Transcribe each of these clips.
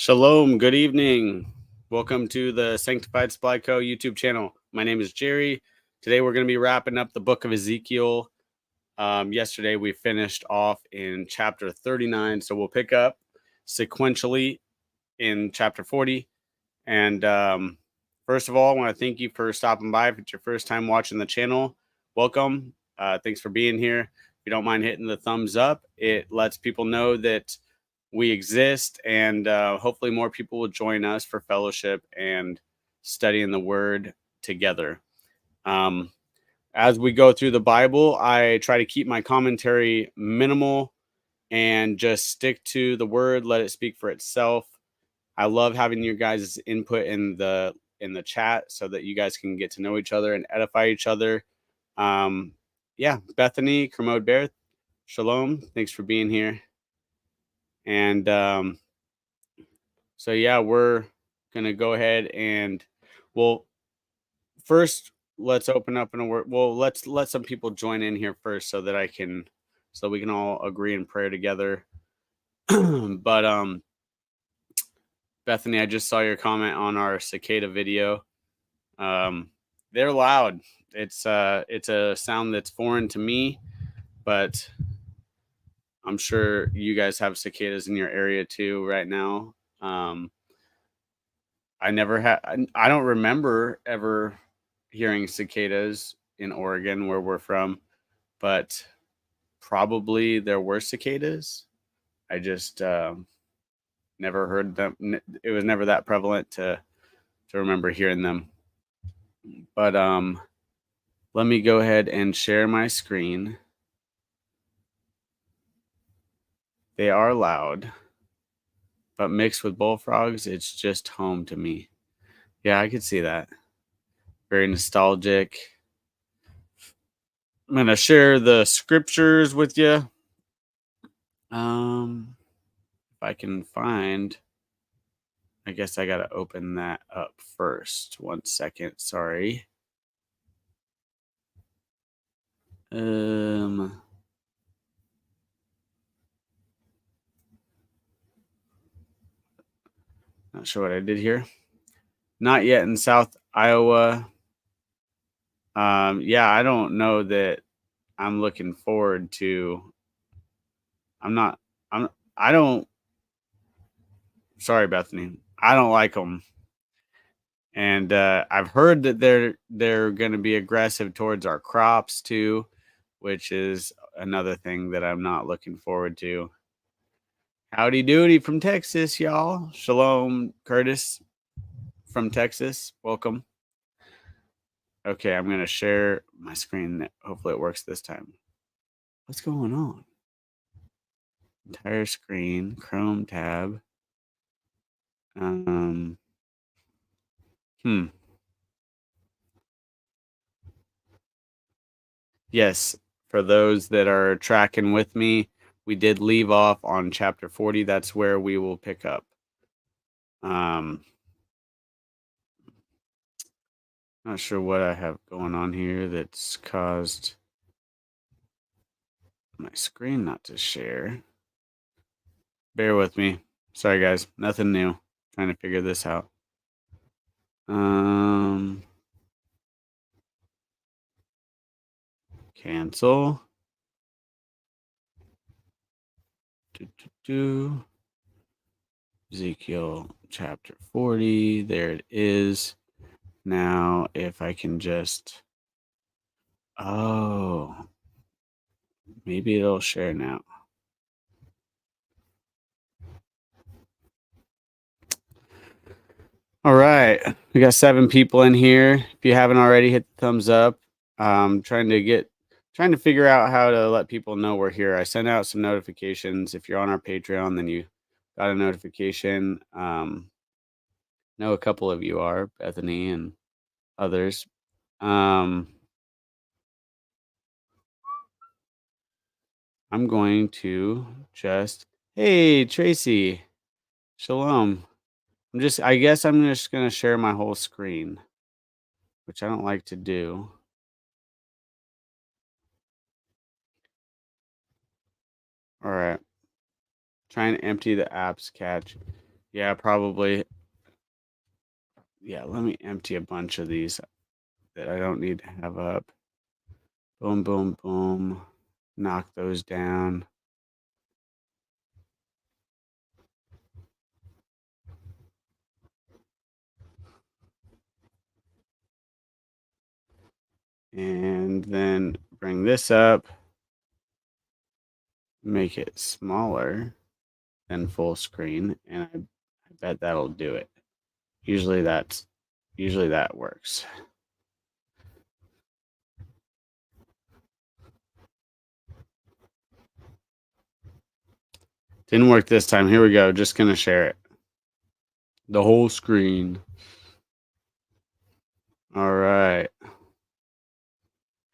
Shalom, good evening. Welcome to the Sanctified Supply Co. YouTube channel. My name is Jerry. Today we're going to be wrapping up the book of Ezekiel. Yesterday we finished off in chapter 39, so we'll pick up sequentially in chapter 40. And first of all, I want to thank you for stopping by. If it's your first time watching the channel, welcome. Thanks for being here. If you don't mind hitting the thumbs up, it lets people know that we exist, and hopefully more people will join us for fellowship and studying the word together. As we go through the Bible, I try to keep my commentary minimal and just stick to the word, let it speak for itself. I love having your guys' input in the chat so that you guys can get to know each other and edify each other. Yeah, Bethany, Kermode Bear, shalom. Thanks for being here. And so yeah, we're gonna go ahead and first let's open up in a word. Well, let's let some people join in here first so we can all agree in prayer together. But Bethany, I just saw your comment on our cicada video. They're loud. It's a sound that's foreign to me, but I'm sure you guys have cicadas in your area too right now. I don't remember ever hearing cicadas in Oregon where we're from, but probably there were cicadas. I just never heard them. It was never that prevalent to remember hearing them. But let me go ahead and share my screen. They are loud, but mixed with bullfrogs, it's just home to me. Yeah, I could see that. Very nostalgic. I'm going to share the scriptures with you. If I can find, I guess I got to open that up first. 1 second. Sorry. Not sure what I did here. Not yet in South Iowa. Yeah, I don't know that I'm looking forward to. Sorry, Bethany. I don't like them. And I've heard that they're going to be aggressive towards our crops too, which is another thing that I'm not looking forward to. Howdy doody from Texas, y'all. Shalom, Curtis from Texas. Welcome. Okay, I'm going to share my screen. Hopefully it works this time. What's going on? Entire screen, Chrome tab. Yes, for those that are tracking with me, we did leave off on chapter 40. That's where we will pick up. Not sure what I have going on here that's caused my screen not to share. Bear with me. Sorry, guys. Nothing new. Trying to figure this out. Cancel. Ezekiel chapter 40. There it is. Now, if I can just... Oh, maybe it'll share now. All right, we got 7 people in here. If you haven't already, hit the thumbs up. Trying to figure out how to let people know we're here. I sent out some notifications. If you're on our Patreon, then you got a notification. Know a couple of you are, Bethany and others. I'm going to just, hey, Tracy, shalom. I guess I'm just going to share my whole screen, which I don't like to do. All right. Try and empty the apps cache. Yeah, probably. Yeah, let me empty a bunch of these that I don't need to have up. Boom, boom, boom. Knock those down. And then bring this up. Make it smaller than full screen. And I bet that'll do it. Usually that works. Didn't work this time. Here we go. Just gonna share it. The whole screen. All right.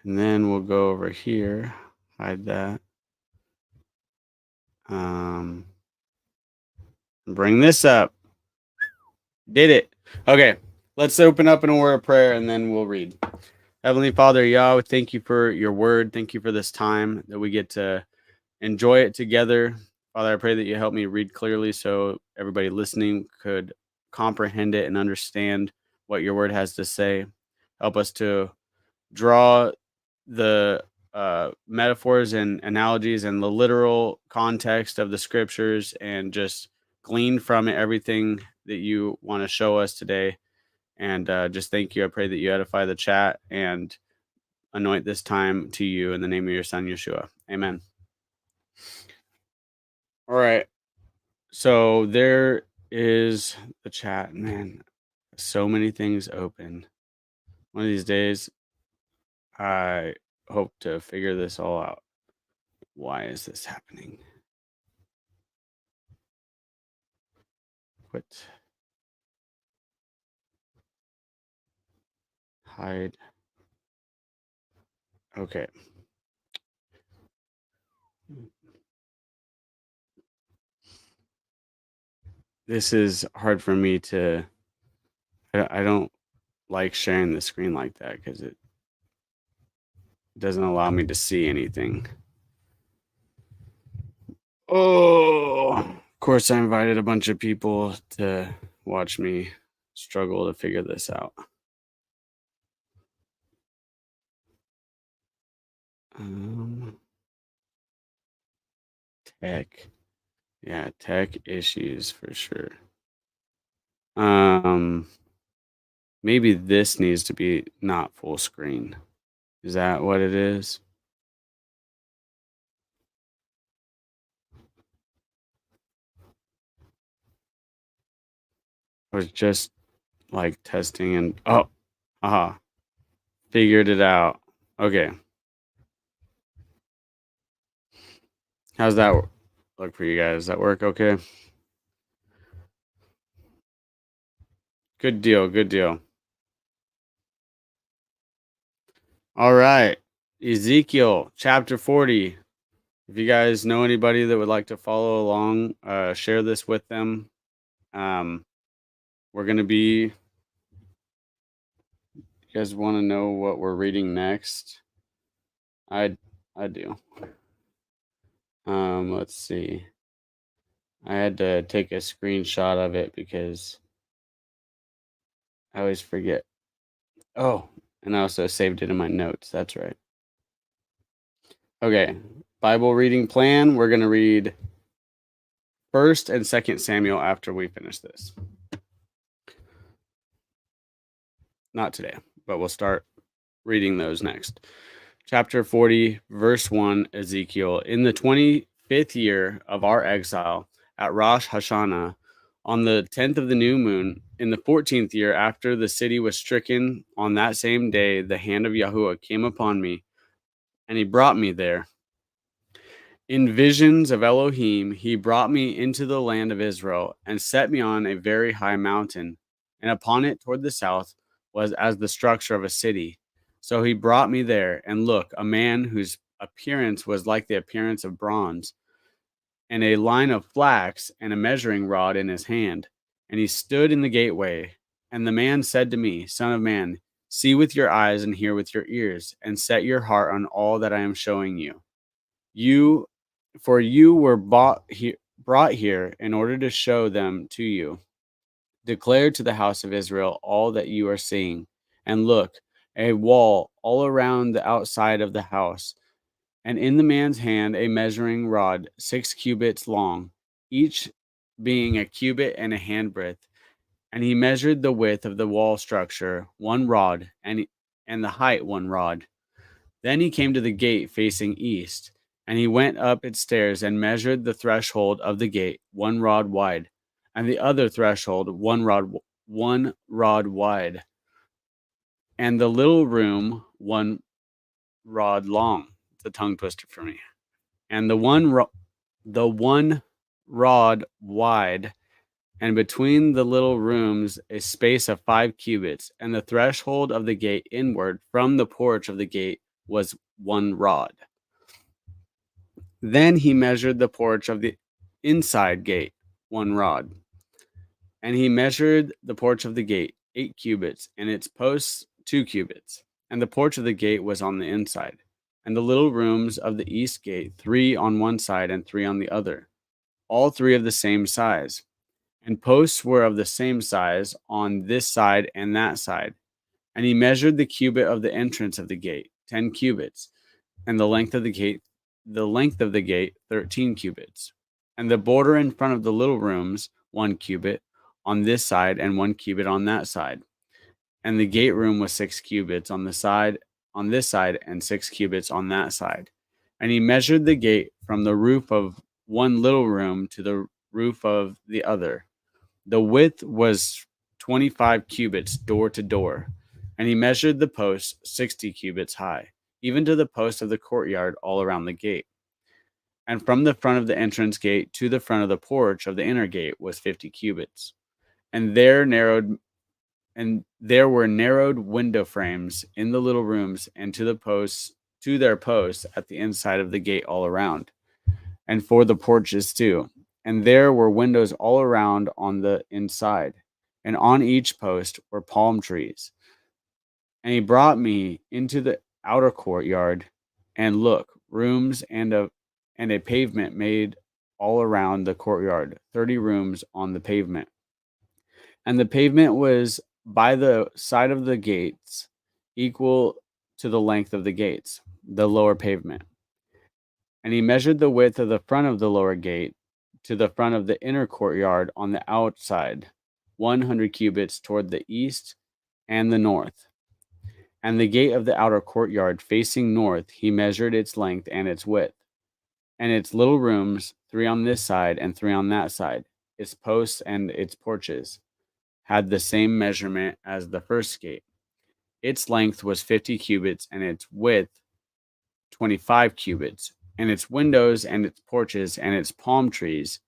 And then we'll go over here. Hide that. Bring this up. Did it. Okay. Let's open up in a word of prayer and then we'll read. Heavenly Father, Yahweh, thank you for your word. Thank you for this time that we get to enjoy it together. Father, I pray that you help me read clearly so everybody listening could comprehend it and understand what your word has to say. Help us to draw the metaphors and analogies and the literal context of the scriptures and just glean from it everything that you want to show us today. And just thank you. I pray that you edify the chat and anoint this time to you in the name of your son, Yeshua. Amen. All right. So there is the chat. Man, so many things open. One of these days, I hope to figure this all out. Why is this happening? Quit. Hide. Okay. This is hard for me to. I don't like sharing the screen like that because it doesn't allow me to see anything. Oh, of course, I invited a bunch of people to watch me struggle to figure this out. Tech. Yeah, tech issues for sure. Maybe this needs to be not full screen. Is that what it is? I was just like testing and figured it out. Okay. How's that look for you guys? Does that work okay? Good deal. Good deal. All right. Ezekiel chapter 40. If you guys know anybody that would like to follow along, share this with them. We're going to be. You guys want to know what we're reading next? I do. Let's see. I had to take a screenshot of it because I always forget. Oh, and I also saved it in my notes. That's right. Okay. Bible reading plan. We're going to read 1st and 2nd Samuel after we finish this. Not today, but we'll start reading those next. Chapter 40, verse 1, Ezekiel. In the 25th year of our exile at Rosh Hashanah, on the 10th of the new moon, in the 14th year after the city was stricken, on that same day, the hand of Yahuwah came upon me, and he brought me there. In visions of Elohim, he brought me into the land of Israel and set me on a very high mountain, and upon it toward the south was as the structure of a city. So he brought me there, and look, a man whose appearance was like the appearance of bronze, and a line of flax and a measuring rod in his hand. And he stood in the gateway. And the man said to me, Son of man, see with your eyes and hear with your ears, and set your heart on all that I am showing you. For you were brought brought here in order to show them to you. Declare to the house of Israel all that you are seeing. And look, a wall all around the outside of the house, and in the man's hand a measuring rod, 6 cubits long, each being a cubit and a handbreadth. And he measured the width of the wall structure 1 rod, and the height 1 rod. Then he came to the gate facing east, and he went up its stairs and measured the threshold of the gate 1 rod wide, and the other threshold 1 rod wide, and the little room 1 rod long. It's a tongue twister for me. And the 1 rod wide, and between the little rooms a space of 5 cubits, and the threshold of the gate inward from the porch of the gate was 1 rod. Then he measured the porch of the inside gate 1 rod. And he measured the porch of the gate 8 cubits, and its posts 2 cubits. And the porch of the gate was on the inside. And the little rooms of the east gate, 3 on one side and 3 on the other, all 3 of the same size. And posts were of the same size on this side and that side. And he measured the cubit of the entrance of the gate, 10 cubits, and the length of the gate 13 cubits. And the border in front of the little rooms, 1 cubit on this side and 1 cubit on that side. And the gate room was 6 cubits on this side, and 6 cubits on that side. And he measured the gate from the roof of one little room to the roof of the other. The width was 25 cubits door to door. And he measured the posts 60 cubits high, even to the post of the courtyard all around the gate. And from the front of the entrance gate to the front of the porch of the inner gate was 50 cubits. And there were narrowed window frames in the little rooms, and to their posts at the inside of the gate all around, and for the porches too. And there were windows all around on the inside, and on each post were palm trees. And he brought me into the outer courtyard, and look, rooms and a pavement made all around the courtyard, 30 rooms on the pavement. And the pavement was by the side of the gates, equal to the length of the gates, the lower pavement. And he measured the width of the front of the lower gate to the front of the inner courtyard on the outside, 100 cubits toward the east and the north. And the gate of the outer courtyard facing north, he measured its length and its width. And its little rooms, 3 on this side and 3 on that side, its posts and its porches, had the same measurement as the first gate. Its length was 50 cubits, and its width 25 cubits. And its windows and its porches and its palm trees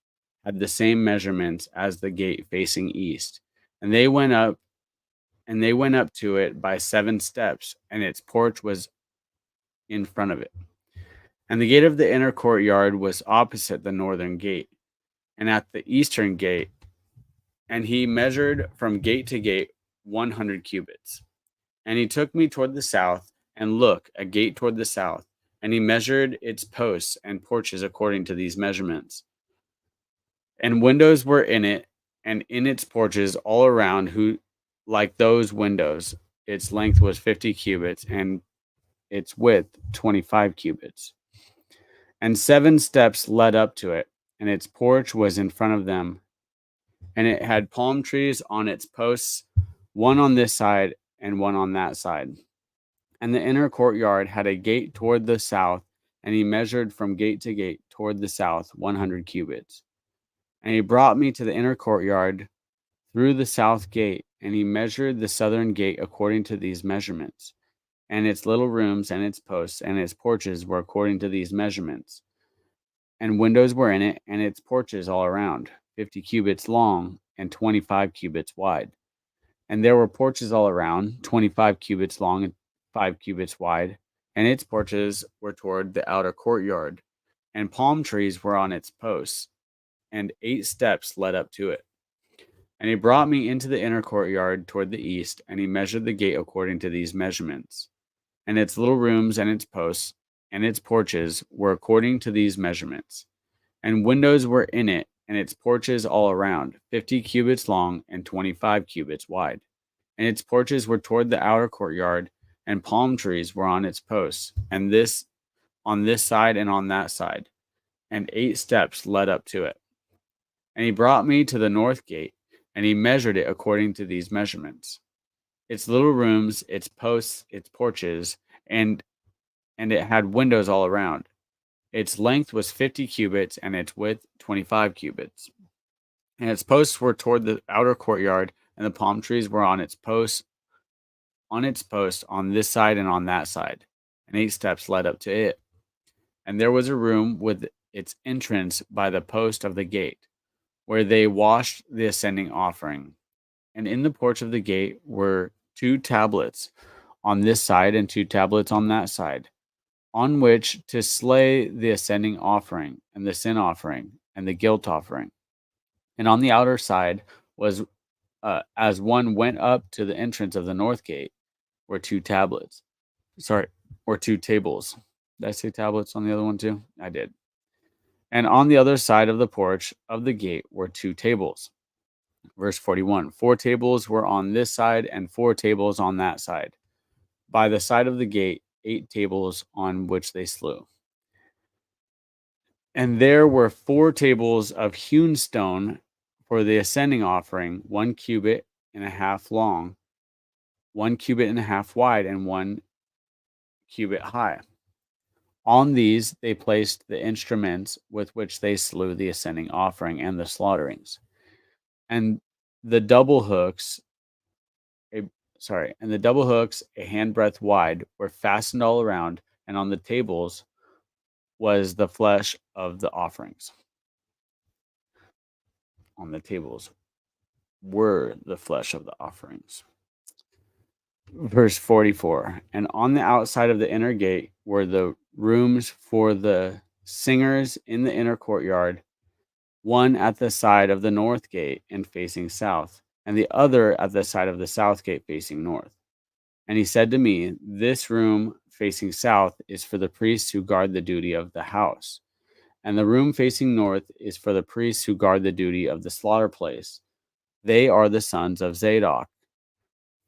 had the same measurements as the gate facing east. And they went up to it by 7 steps, and its porch was in front of it. And the gate of the inner courtyard was opposite the northern gate, and at the eastern gate. And he measured from gate to gate 100 cubits. And he took me toward the south, and look, a gate toward the south. And he measured its posts and porches according to these measurements. And windows were in it, and in its porches all around, like those windows. Its length was 50 cubits, and its width 25 cubits. And 7 steps led up to it, and its porch was in front of them. And it had palm trees on its posts, 1 on this side and 1 on that side. And the inner courtyard had a gate toward the south, and he measured from gate to gate toward the south 100 cubits. And he brought me to the inner courtyard through the south gate, and he measured the southern gate according to these measurements. And its little rooms and its posts and its porches were according to these measurements. And windows were in it, and its porches all around, 50 cubits long and 25 cubits wide. And there were porches all around, 25 cubits long and 5 cubits wide, and its porches were toward the outer courtyard, and palm trees were on its posts, and 8 steps led up to it. And he brought me into the inner courtyard toward the east, and he measured the gate according to these measurements. And its little rooms and its posts and its porches were according to these measurements. And windows were in it, and its porches all around, 50 cubits long and 25 cubits wide. And its porches were toward the outer courtyard, and palm trees were on its posts, and this on this side and on that side, and 8 steps led up to it. And he brought me to the north gate, and he measured it according to these measurements. Its little rooms, its posts, its porches, and it had windows all around. Its length was 50 cubits, and its width 25 cubits. And its posts were toward the outer courtyard, and the palm trees were on its posts on this side and on that side, and 8 steps led up to it. And there was a room with its entrance by the post of the gate, where they washed the ascending offering. And in the porch of the gate were 2 tablets on this side and 2 tablets on that side, on which to slay the ascending offering and the sin offering and the guilt offering. And on the outer side was, as one went up to the entrance of the north gate, were 2 tablets. Or 2 tables. Did I say tablets on the other one too? I did. And on the other side of the porch of the gate were 2 tables. Verse 41, 4 tables were on this side and 4 tables on that side. By the side of the gate, 8 tables on which they slew. And there were 4 tables of hewn stone for the ascending offering, 1 cubit and a half long, 1 cubit and a half wide, and 1 cubit high. On these they placed the instruments with which they slew the ascending offering and the slaughterings. And the double hooks, a handbreadth wide, were fastened all around, and on the tables was the flesh of the offerings. On the tables were the flesh of the offerings. Verse 44, and on the outside of the inner gate were the rooms for the singers in the inner courtyard, one at the side of the north gate and facing south, and the other at the side of the south gate facing north. And he said to me, this room facing south is for the priests who guard the duty of the house, and the room facing north is for the priests who guard the duty of the slaughter place. They are the sons of Zadok,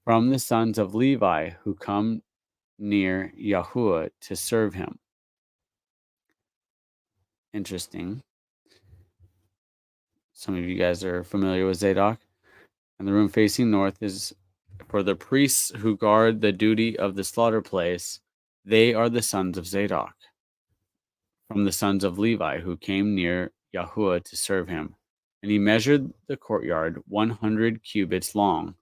from the sons of Levi, who come near Yahuwah to serve him. Interesting. Some of you guys are familiar with Zadok. And the room facing north is for the priests who guard the duty of the slaughter place. They are the sons of Zadok, from the sons of Levi, who came near Yahuwah to serve him. And he measured the courtyard 100 cubits long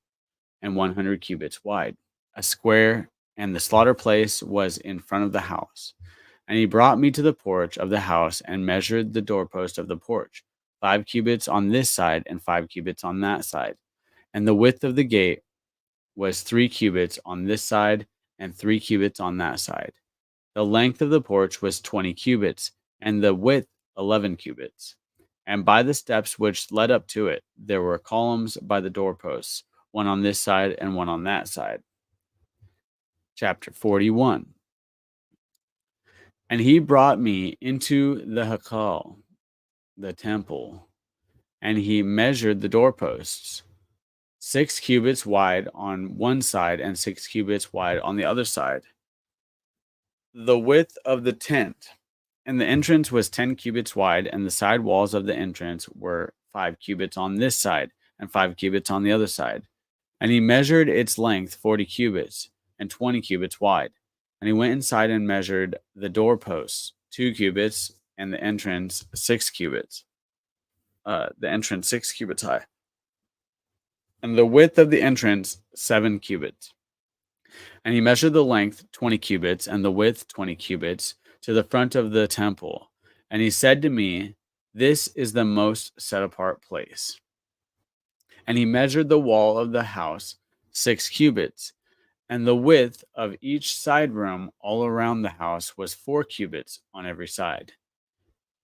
and 100 cubits wide, a square, and the slaughter place was in front of the house. And he brought me to the porch of the house and measured the doorpost of the porch, 5 cubits on this side and 5 cubits on that side. And the width of the gate was 3 cubits on this side and 3 cubits on that side. The length of the porch was 20 cubits, and the width 11 cubits. And by the steps which led up to it, there were columns by the doorposts, one on this side and one on that side. Chapter 41. And he brought me into the Hakal, the temple, and he measured the doorposts, 6 cubits wide on one side and 6 cubits wide on the other side. The width of the tent and the entrance was 10 cubits wide, and the side walls of the entrance were 5 cubits on this side and 5 cubits on the other side. And he measured its length 40 cubits and 20 cubits wide. And he went inside and measured the doorposts 2 cubits and the entrance 6 cubits. The entrance 6 cubits high. And the width of the entrance 7 cubits. And he measured the length 20 cubits and the width 20 cubits to the front of the temple. And he said to me, this is the most set apart place. And he measured the wall of the house 6 cubits, and the width of each side room all around the house was 4 cubits on every side.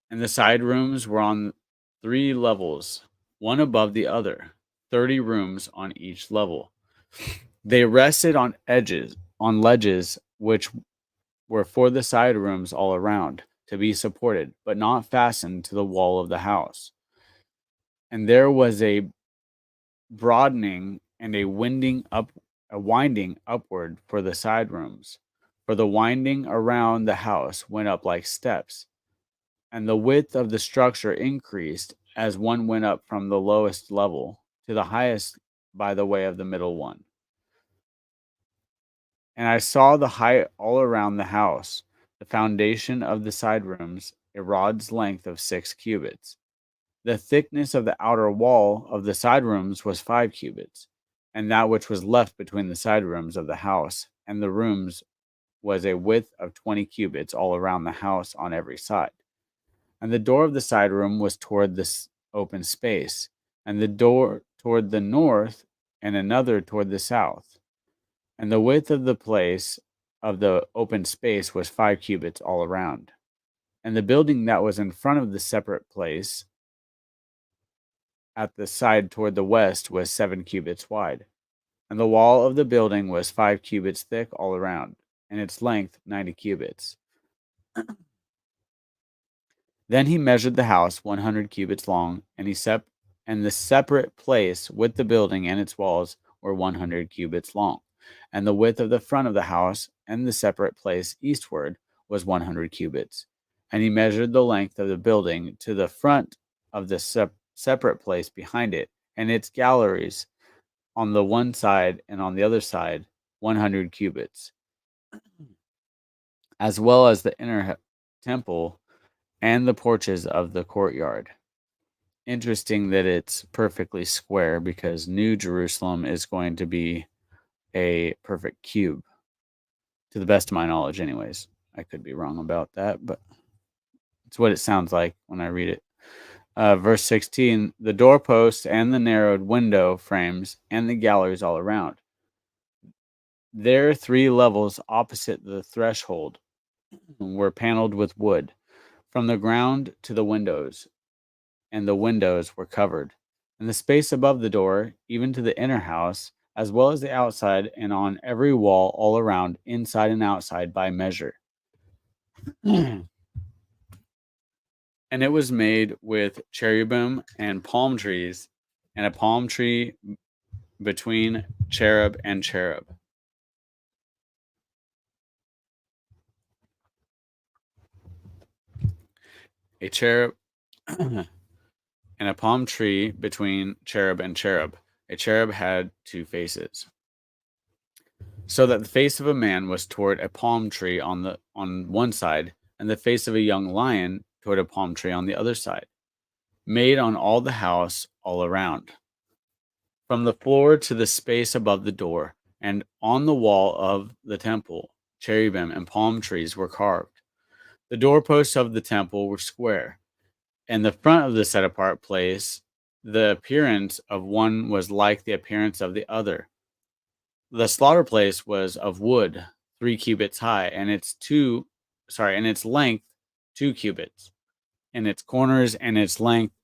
And the side rooms were on 3 levels, one above the other, 30 rooms on each level. They rested on ledges, which were for the side rooms all around. to be supported, but not fastened to the wall of the house. And there was a broadening and a winding upward for the side rooms. For the winding around the house went up like steps, and the width of the structure increased as one went up from the lowest level to the highest by the way of the middle one. And I saw the height all around the house, the foundation of the side rooms, a rod's length of 6 cubits. The thickness of the outer wall of the side rooms was 5 cubits, and that which was left between the side rooms of the house and the rooms was a width of 20 cubits all around the house on every side. And the door of the side room was toward this open space, and the door toward the north, and another toward the south. And the width of the place of the open space was 5 cubits all around. And the building that was in front of the separate place at the side toward the west was 7 cubits wide. And the wall of the building was 5 cubits thick all around, and its length 90 cubits. Then he measured the house 100 cubits long, and the separate place with the building and its walls were 100 cubits long. And the width of the front of the house and the separate place eastward was 100 cubits. And he measured the length of the building to the front of the separate place behind it, and its galleries on the one side and on the other side, 100 cubits, as well as the inner temple and the porches of the courtyard. Interesting that it's perfectly square, because New Jerusalem is going to be a perfect cube, to the best of my knowledge anyways. I could be wrong about that, but it's what it sounds like when I read it. Verse 16, the doorposts and the narrowed window frames and the galleries all around. Their 3 levels opposite the threshold were paneled with wood, from the ground to the windows, and the windows were covered. And the space above the door, even to the inner house, as well as the outside, and on every wall all around, inside and outside, by measure. And it was made with cherubim and palm trees, and a palm tree between cherub and cherub. A cherub and a palm tree between cherub and cherub. A cherub had 2 faces, so that the face of a man was toward a palm tree on one side, and the face of a young lion toward a palm tree on the other side, made on all the house all around, from the floor to the space above the door, and on the wall of the temple, cherubim and palm trees were carved. The doorposts of the temple were square, and the front of the set apart place, the appearance of one was like the appearance of the other. The slaughter place was of wood, 3 cubits high, and its length 2 cubits, and its corners and its length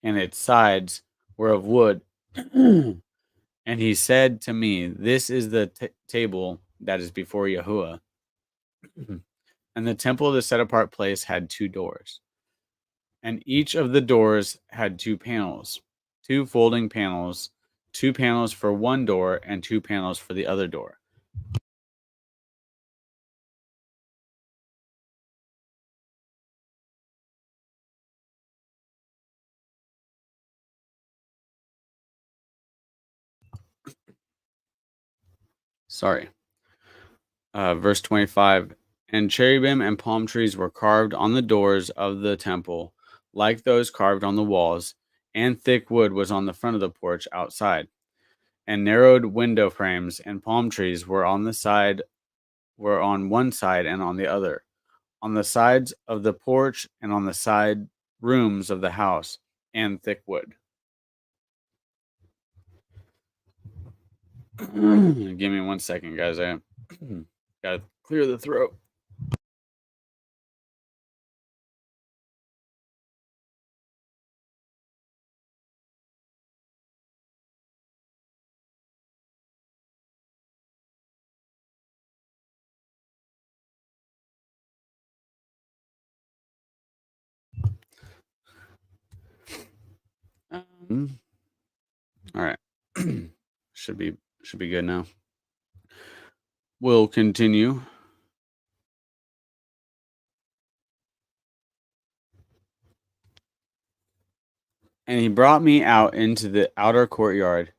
and its sides were of wood. And he said to me, "This is the table that is before Yahuwah." And the temple of the set apart place had 2 doors, and each of the doors had 2 panels, 2 folding panels, 2 panels for one door and 2 panels for the other door. Verse 25, and cherubim and palm trees were carved on the doors of the temple, like those carved on the walls, and thick wood was on the front of the porch outside. And narrowed window frames and palm trees were on one side and on the other, on the sides of the porch and on the side rooms of the house, and thick wood. Give me 1 second, guys. I gotta clear the throat. All right. should be good now. We'll continue. And he brought me out into the outer courtyard,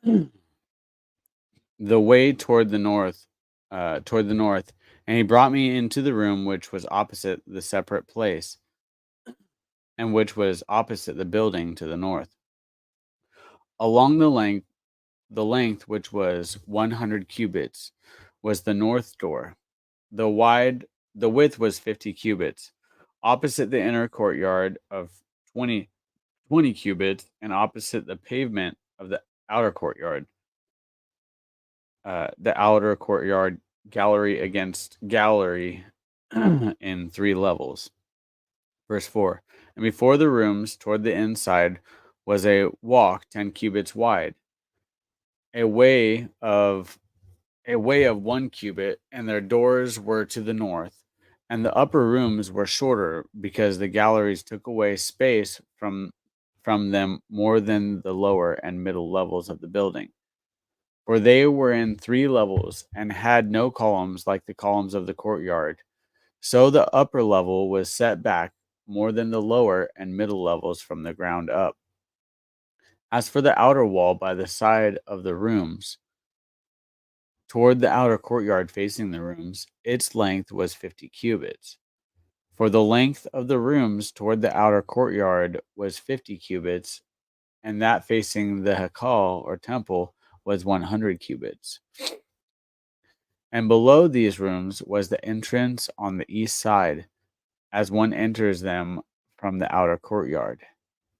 the way toward the north, and he brought me into the room which was opposite the separate place, and which was opposite the building to the north. Along the length which was 100 cubits, was the north door. The width was 50 cubits, opposite the inner courtyard of 20 cubits, and opposite the pavement of the outer courtyard. The outer courtyard gallery against gallery in 3 levels. Verse 4. And before the rooms toward the inside was a walk 10 cubits wide, a way of 1 cubit, and their doors were to the north. And the upper rooms were shorter, because the galleries took away space from them more than the lower and middle levels of the building. For they were in 3 levels, and had no columns like the columns of the courtyard. So the upper level was set back more than the lower and middle levels from the ground up. As for the outer wall by the side of the rooms, toward the outer courtyard facing the rooms, its length was 50 cubits. For the length of the rooms toward the outer courtyard was 50 cubits, and that facing the Hekal or temple was 100 cubits. And below these rooms was the entrance on the east side, as one enters them from the outer courtyard.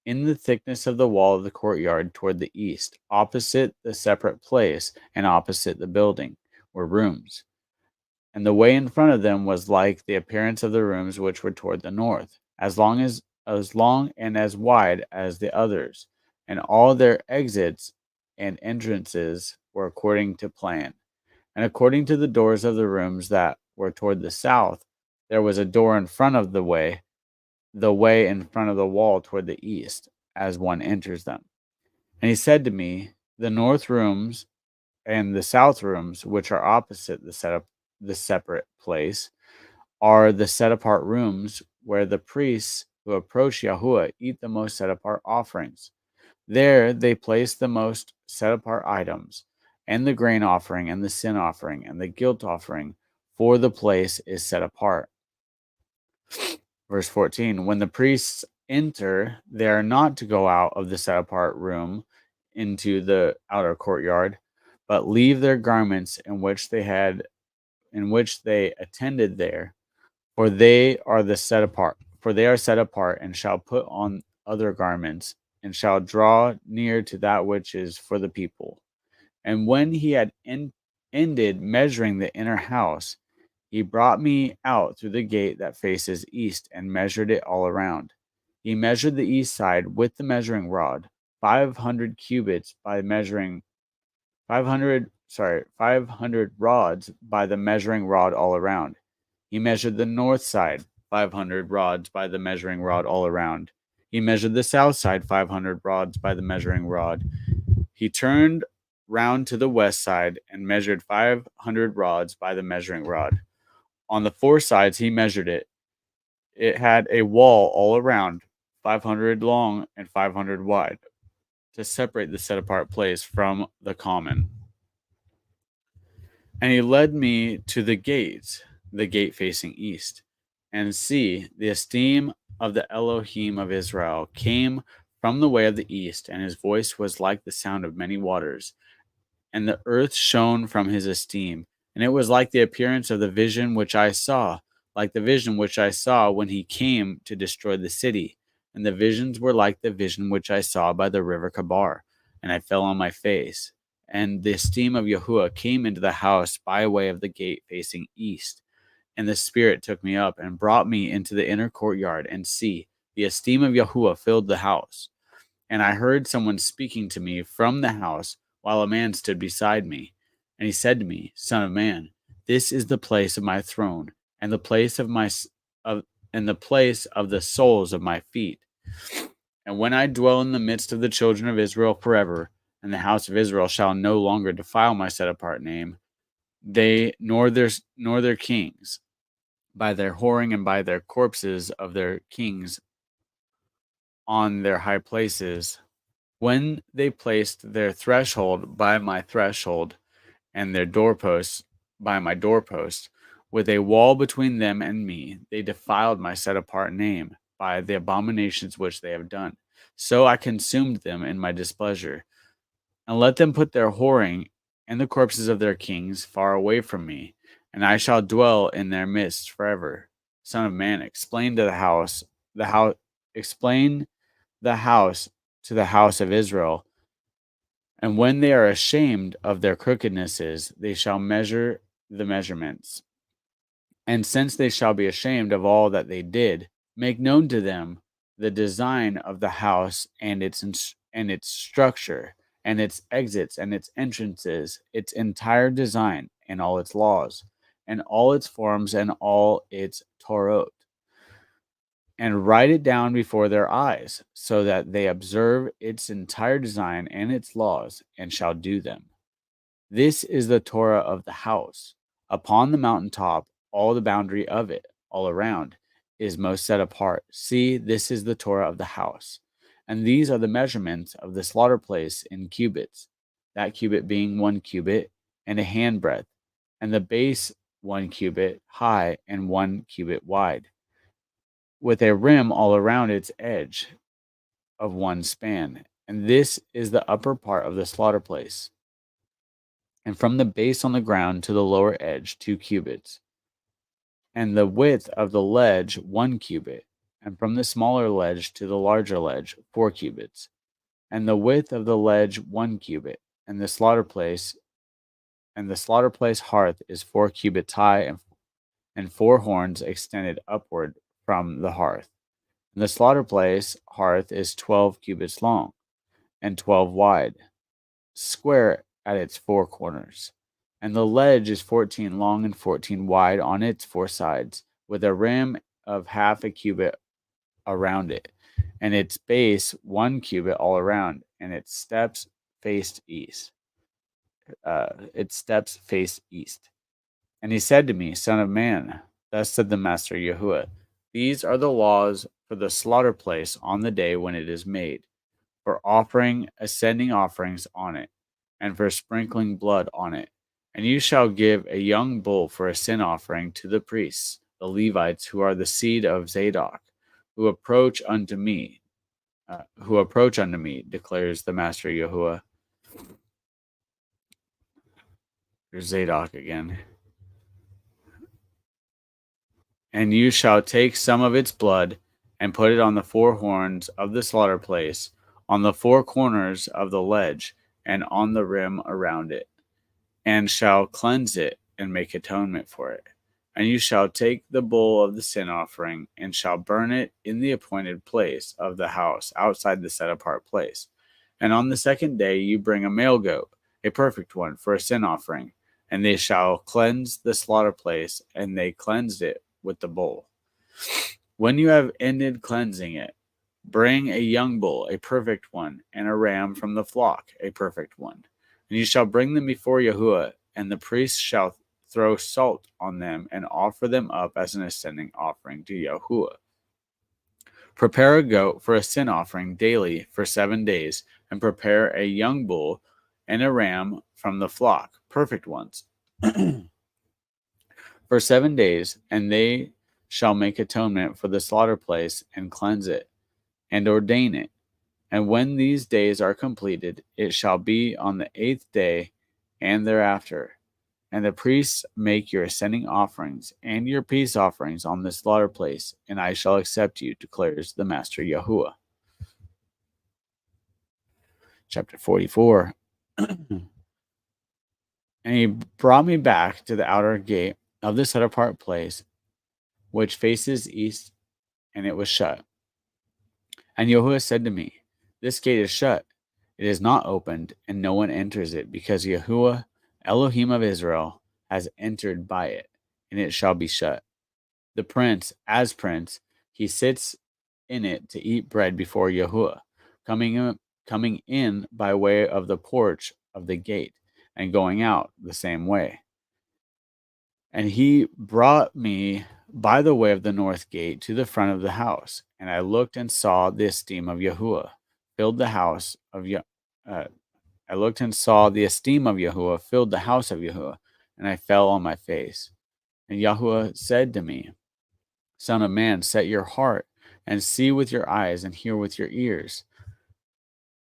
In the thickness of the wall of the courtyard toward the east, opposite the separate place and opposite the building, were rooms. And the way in front of them was like the appearance of the rooms which were toward the north, as long and as wide as the others, and all their exits and entrances were according to plan. And according to the doors of the rooms that were toward the south, there was a door in front of the way in front of the wall toward the east, as one enters them. And he said to me, the north rooms and the south rooms, which are opposite the separate place, are the set apart rooms where the priests who approach Yahuwah eat the most set apart offerings. There they place the most set apart items, and the grain offering, and the sin offering, and the guilt offering, for the place is set apart. Verse 14. When the priests enter, they are not to go out of the set apart room into the outer courtyard, but leave their garments in which they attended there, for they are set apart, and shall put on other garments, and shall draw near to that which is for the people. And when he had ended measuring the inner house, he brought me out through the gate that faces east, and measured it all around. He measured the east side with the measuring rod, 500 cubits by measuring 500 rods by the measuring rod all around. He measured the north side, 500 rods by the measuring rod all around. He measured the south side, 500 rods by the measuring rod. He turned round to the west side and measured 500 rods by the measuring rod. On the 4 sides he measured it. It had a wall all around, 500 long and 500 wide, to separate the set apart place from the common. And he led me to the gate facing east. And see, the esteem of the Elohim of Israel came from the way of the east, and his voice was like the sound of many waters. And the earth shone from his esteem. And it was like the appearance of the vision which I saw, like the vision which I saw when he came to destroy the city. And the visions were like the vision which I saw by the river Kabar. And I fell on my face. And the esteem of Yahuwah came into the house by way of the gate facing east. And the Spirit took me up and brought me into the inner courtyard. And see, the esteem of Yahuwah filled the house. And I heard someone speaking to me from the house, while a man stood beside me. And he said to me, Son of man, this is the place of my throne, and the place of the soles of my feet. And when I dwell in the midst of the children of Israel forever, and the house of Israel shall no longer defile my set apart name, they nor their kings, by their whoring and by their corpses of their kings on their high places, when they placed their threshold by my threshold, and their doorposts by my doorpost, with a wall between them and me, they defiled my set apart name by the abominations which they have done. So I consumed them in my displeasure, and let them put their whoring and the corpses of their kings far away from me, and I shall dwell in their midst forever. Son of man, explain the house to the house of Israel, and when they are ashamed of their crookednesses, they shall measure the measurements. And since they shall be ashamed of all that they did, make known to them the design of the house and its structure, and its exits and its entrances, its entire design and all its laws, and all its forms and all its Torot, and write it down before their eyes, so that they observe its entire design and its laws, and shall do them. This is the Torah of the house. Upon the mountain top, all the boundary of it, all around, is most set apart. See, this is the Torah of the house. And these are the measurements of the slaughter place in cubits, that cubit being 1 cubit and a handbreadth, and the base 1 cubit high and 1 cubit wide, with a rim all around its edge of 1 span. And this is the upper part of the slaughter place. And from the base on the ground to the lower edge 2 cubits, and the width of the ledge 1 cubit, and from the smaller ledge to the larger ledge 4 cubits, and the width of the ledge 1 cubit, and the slaughter place hearth is 4 cubits high, and 4 horns extended upward from the hearth. And the slaughter place hearth is 12 cubits long, and 12 wide, square at its 4 corners. And the ledge is 14 long and 14 wide on its 4 sides, with a rim of half a cubit around it, and its base 1 cubit all around, and its steps faced east. And he said to me, Son of man, thus said the Master Yahuwah, these are the laws for the slaughter place on the day when it is made, for offering ascending offerings on it, and for sprinkling blood on it. And you shall give a young bull for a sin offering to the priests, the Levites, who are the seed of Zadok, who approach unto me, declares the Master Yahuwah. There's Zadok again. And you shall take some of its blood, and put it on the 4 horns of the slaughter place, on the 4 corners of the ledge, and on the rim around it, and shall cleanse it and make atonement for it. And you shall take the bull of the sin offering, and shall burn it in the appointed place of the house, outside the set apart place. And on the 2nd day you bring a male goat, a perfect one, for a sin offering, and they shall cleanse the slaughter place, and they cleansed it with the bull. When you have ended cleansing it, bring a young bull, a perfect one, and a ram from the flock, a perfect one. And you shall bring them before Yahuwah, and the priest shall throw salt on them and offer them up as an ascending offering to Yahuwah. Prepare a goat for a sin offering daily for 7 days, and prepare a young bull and a ram from the flock, perfect ones, for 7 days, and they shall make atonement for the slaughter place and cleanse it and ordain it. And when these days are completed, it shall be on the 8th day and thereafter. And the priests make your ascending offerings and your peace offerings on the slaughter place, and I shall accept you, declares the Master Yahuwah. Chapter 44. And he brought me back to the outer gate of the set apart place, which faces east, and it was shut. And Yahuwah said to me, this gate is shut, it is not opened, and no one enters it, because Yahuwah, Elohim of Israel, has entered by it, and it shall be shut. The prince, as prince, he sits in it to eat bread before Yahuwah, coming in by way of the porch of the gate, and going out the same way. And he brought me by the way of the north gate to the front of the house, and I looked and saw the esteem of Yahuwah filled the house of I looked and saw the esteem of Yahuwah filled the house of Yahuwah, and I fell on my face. And Yahuwah said to me, Son of man, set your heart and see with your eyes and hear with your ears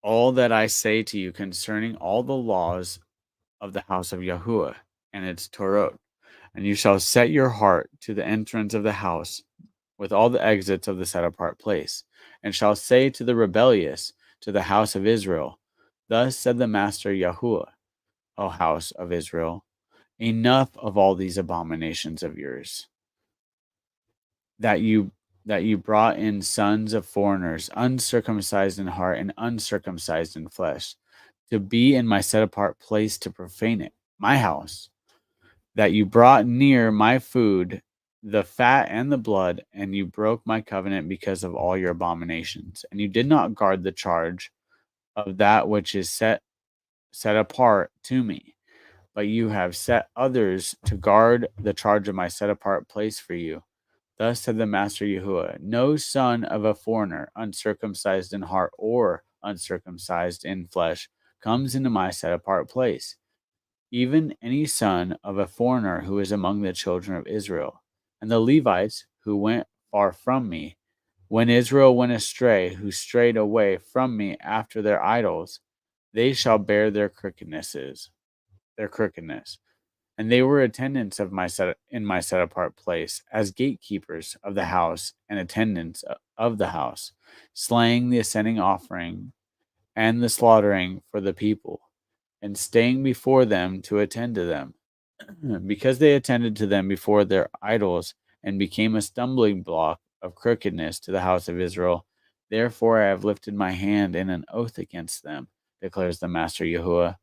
all that I say to you concerning all the laws of the house of Yahuwah and its Torah. And you shall set your heart to the entrance of the house with all the exits of the set apart place, and shall say to the rebellious, to the house of Israel, Thus said the Master Yahuwah, O house of Israel, enough of all these abominations of yours, that you brought in sons of foreigners, uncircumcised in heart and uncircumcised in flesh, to be in my set apart place to profane it, my house, that you brought near my food, the fat and the blood, and you broke my covenant because of all your abominations, and you did not guard the charge of that which is set apart to me, but you have set others to guard the charge of my set apart place for you. Thus said the Master Yahuwah, no son of a foreigner, uncircumcised in heart or uncircumcised in flesh, comes into my set apart place, even any son of a foreigner who is among the children of Israel. And the Levites who went far from me, when Israel went astray, who strayed away from me after their idols, they shall bear their crookedness. And they were attendants of in my set apart place, as gatekeepers of the house and attendants of the house, slaying the ascending offering and the slaughtering for the people, and staying before them to attend to them, because they attended to them before their idols and became a stumbling block of crookedness to the house of Israel. Therefore I have lifted my hand in an oath against them, declares the Master Yahuwah,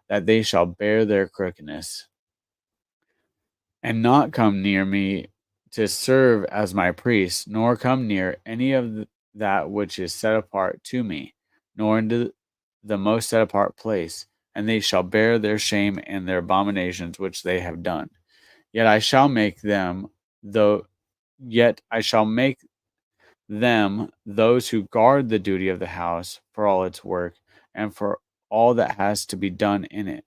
that they shall bear their crookedness, and not come near me to serve as my priests, nor come near any of that which is set apart to me, nor into the most set apart place, and they shall bear their shame and their abominations which they have done. Yet I shall make them those who guard the duty of the house for all its work and for all that has to be done in it.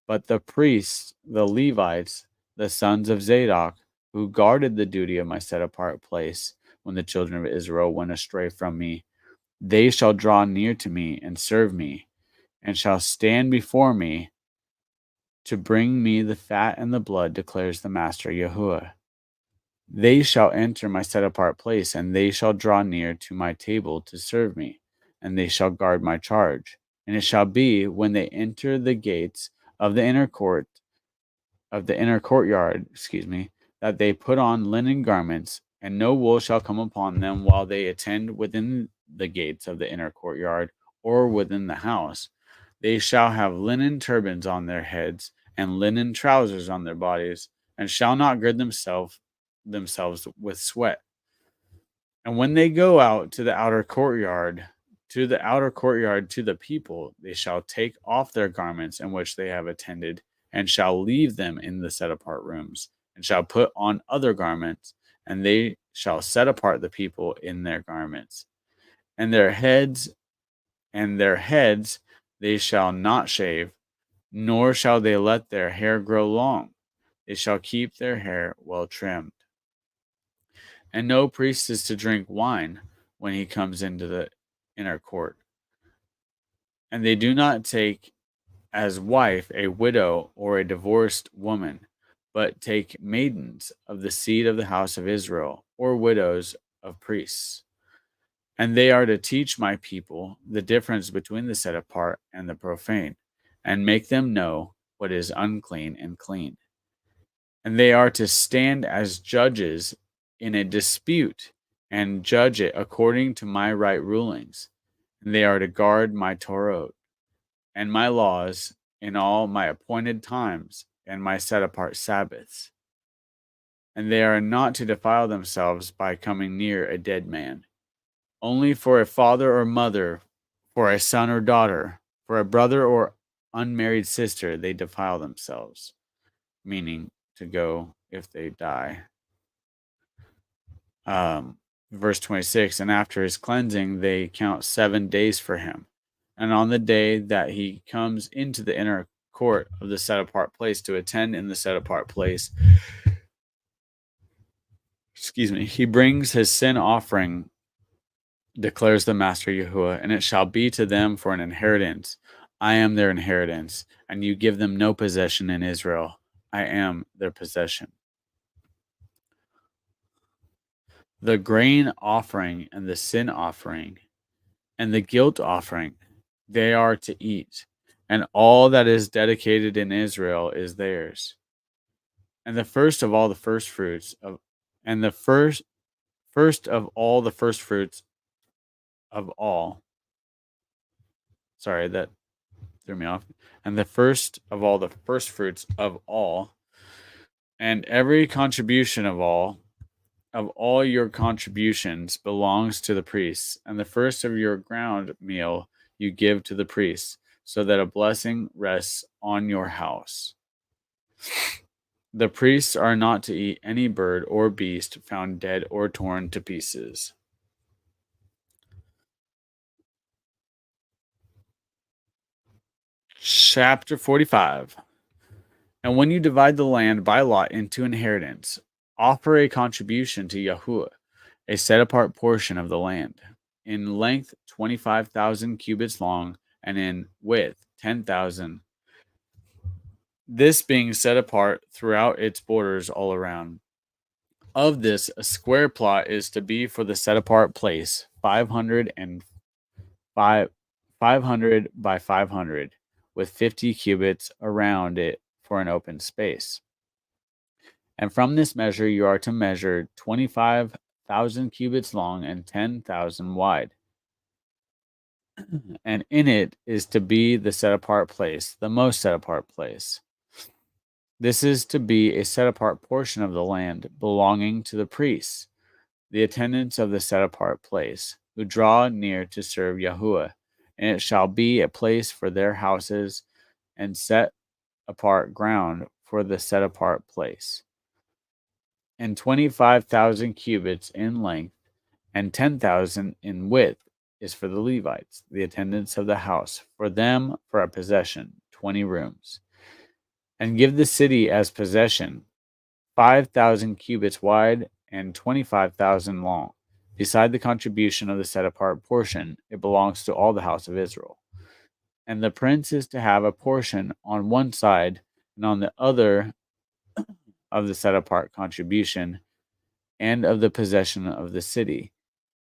But the priests, the Levites, the sons of Zadok, who guarded the duty of my set apart place when the children of Israel went astray from me, they shall draw near to me and serve me, and shall stand before me to bring me the fat and the blood, declares the Master Yahuwah. They shall enter my set apart place, and they shall draw near to my table to serve me, and they shall guard my charge. And it shall be when they enter the gates of the inner courtyard, that they put on linen garments, and no wool shall come upon them while they attend within the gates of the inner courtyard or within the house. They shall have linen turbans on their heads and linen trousers on their bodies, and shall not gird themselves with sweat. And when they go out to the outer courtyard, to the people, they shall take off their garments in which they have attended, and shall leave them in the set apart rooms, and shall put on other garments, and they shall set apart the people in their garments. And their heads they shall not shave, nor shall they let their hair grow long. They shall keep their hair well trimmed. And no priest is to drink wine when he comes into the inner court. And they do not take as wife a widow or a divorced woman, but take maidens of the seed of the house of Israel, or widows of priests. And they are to teach my people the difference between the set apart and the profane, and make them know what is unclean and clean. And they are to stand as judges in a dispute, and judge it according to my right rulings. And they are to guard my Torah and my laws in all my appointed times and my set apart Sabbaths. And they are not to defile themselves by coming near a dead man, Only for a father or mother, for a son or daughter, for a brother or unmarried sister, they defile themselves, meaning to go if they die. Verse 26, and after his cleansing, they count 7 days for him. And on the day that he comes into the inner court of the set apart place to attend in the set apart place, he brings his sin offering, declares the Master Yahuwah, and it shall be to them for an inheritance. I am their inheritance, and you give them no possession in Israel. I am their possession. The grain offering and the sin offering and the guilt offering, they are to eat, and all that is dedicated in Israel is theirs. And the first of all the first fruits of, and the first of all the first fruits of all. Sorry, that threw me off. And the first of all the first fruits of all, and every contribution of all your contributions belongs to the priests, and the first of your ground meal you give to the priests, so that a blessing rests on your house. The priests are not to eat any bird or beast found dead or torn to pieces. Chapter 45. And when you divide the land by lot into inheritance, offer a contribution to Yahuwah, a set-apart portion of the land, in length 25,000 cubits long, and in width 10,000. This being set apart throughout its borders all around. Of this, a square plot is to be for the set-apart place, 500 by 500, with 50 cubits around it for an open space. And from this measure you are to measure 25,000 cubits long and 10,000 wide. And in it is to be the set apart place, the most set apart place. This is to be a set apart portion of the land belonging to the priests, the attendants of the set apart place, who draw near to serve Yahuwah. And it shall be a place for their houses and set apart ground for the set apart place. And 25,000 cubits in length and 10,000 in width is for the Levites, the attendants of the house, for them for a possession, 20 rooms. And give the city as possession 5,000 cubits wide and 25,000 long. Beside the contribution of the set apart portion, it belongs to all the house of Israel. And the prince is to have a portion on one side and on the other of the set apart contribution and of the possession of the city,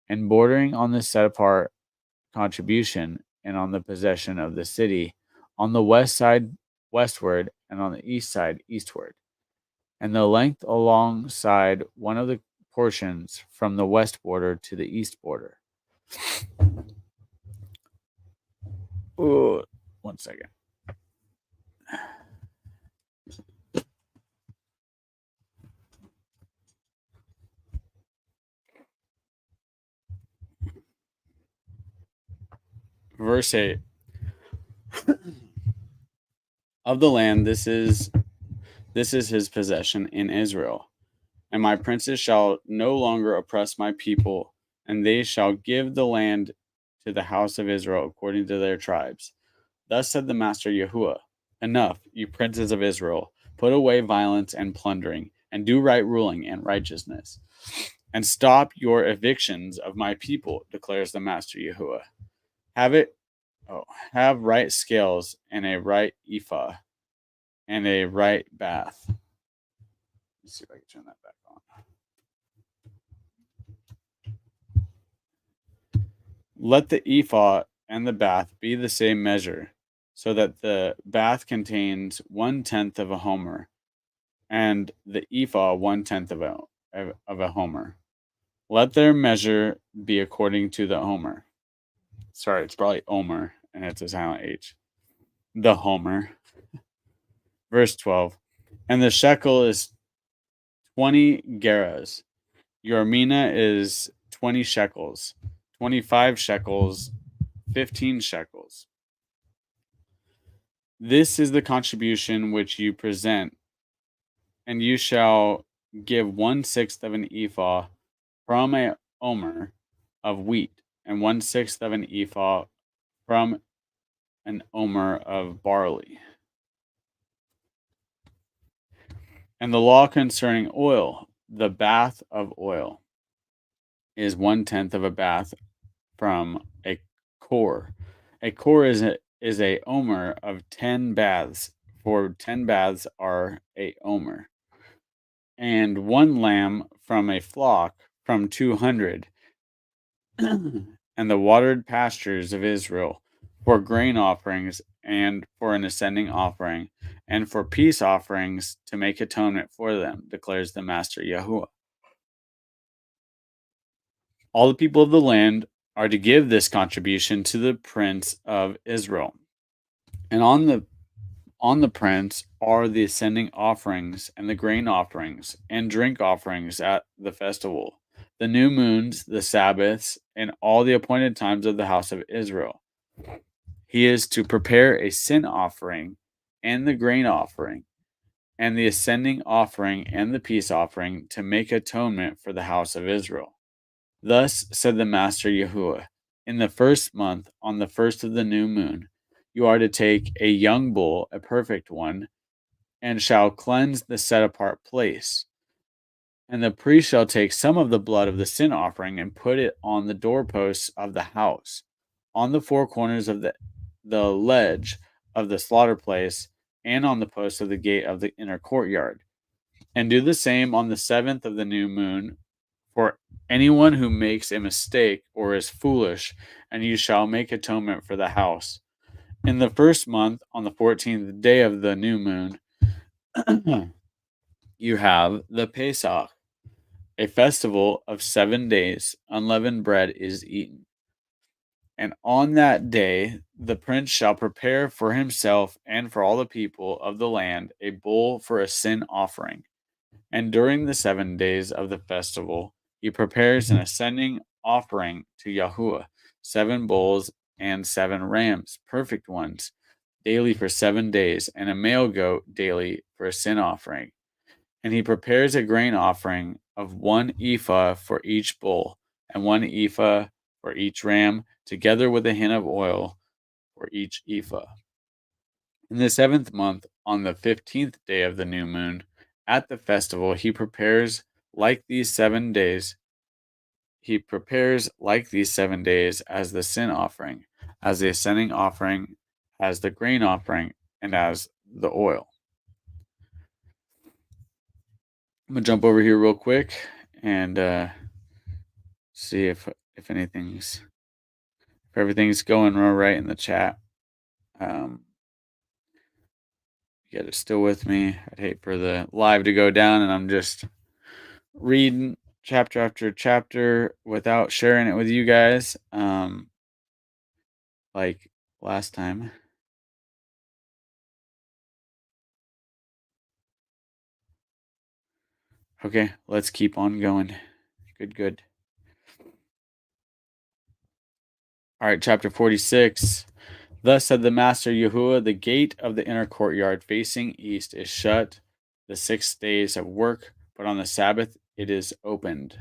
and bordering on the set apart contribution and on the possession of the city, on the west side westward and on the east side eastward, and the length alongside one of the portions from the west border to the east border. Ooh, 1 second. Verse 8. Of the land, this is his possession in Israel. And my princes shall no longer oppress my people, and they shall give the land to the house of Israel according to their tribes. Thus said the Master Yahuwah, enough, you princes of Israel, put away violence and plundering, and do right ruling and righteousness. And stop your evictions of my people, declares the Master Yahuwah. Have right scales and a right ephah and a right bath. Let's see if I can turn that back on. Let the ephah and the bath be the same measure, so that the bath contains 1/10 of a homer, and the ephah 1/10 of a homer. Let their measure be according to the homer. Sorry, it's probably omer, and it's a silent H. The homer. Verse 12. And the shekel is 20 gerahs. Your mina is 20 shekels. 25 shekels, 15 shekels. This is the contribution which you present, and you shall give 1/6 of an ephah from a omer of wheat, and 1/6 of an ephah from an omer of barley. And the law concerning oil, the bath of oil, is 1/10 of a bath from a core. A core is a omer of 10 baths, for 10 baths are a omer. And one lamb from a flock from 200, and the watered pastures of Israel for grain offerings and for an ascending offering and for peace offerings to make atonement for them, declares the Master Yahuwah. All the people of the land are to give this contribution to the prince of Israel. And on the prince are the ascending offerings and the grain offerings and drink offerings at the festival, the new moons, the Sabbaths, and all the appointed times of the house of Israel. He is to prepare a sin offering and the grain offering and the ascending offering and the peace offering to make atonement for the house of Israel. Thus said the Master Yahuwah, in the first month, on the first of the new moon, you are to take a young bull, a perfect one, and shall cleanse the set apart place. And the priest shall take some of the blood of the sin offering and put it on the doorposts of the house, on the four corners of the ledge of the slaughter place, and on the posts of the gate of the inner courtyard. And do the same on the 7th of the new moon for anyone who makes a mistake or is foolish, and you shall make atonement for the house. In the first month, on the 14th day of the new moon, you have the Pesach, a festival of 7 days. Unleavened bread is eaten. And on that day, the prince shall prepare for himself and for all the people of the land a bull for a sin offering. And during the 7 days of the festival, he prepares an ascending offering to Yahuwah, 7 bulls and 7 rams, perfect ones, daily for 7 days, and a male goat daily for a sin offering. And he prepares a grain offering of 1 ephah for each bull, and 1 ephah for each ram, together with a hin of oil for each ephah. In the 7th month, on the 15th day of the new moon, at the festival, he prepares like these 7 days. He prepares like these 7 days as the sin offering, as the ascending offering, as the grain offering, and as the oil. I'm gonna jump over here real quick and see if everything's going all right in the chat. You guys are still with me. I'd hate for the live to go down and I'm just reading chapter after chapter without sharing it with you guys, like last time. Okay, let's keep on going. Good. All right, chapter 46. Thus said the Master Yahuwah, the gate of the inner courtyard facing east is shut the 6 days of work, but on the Sabbath it is opened.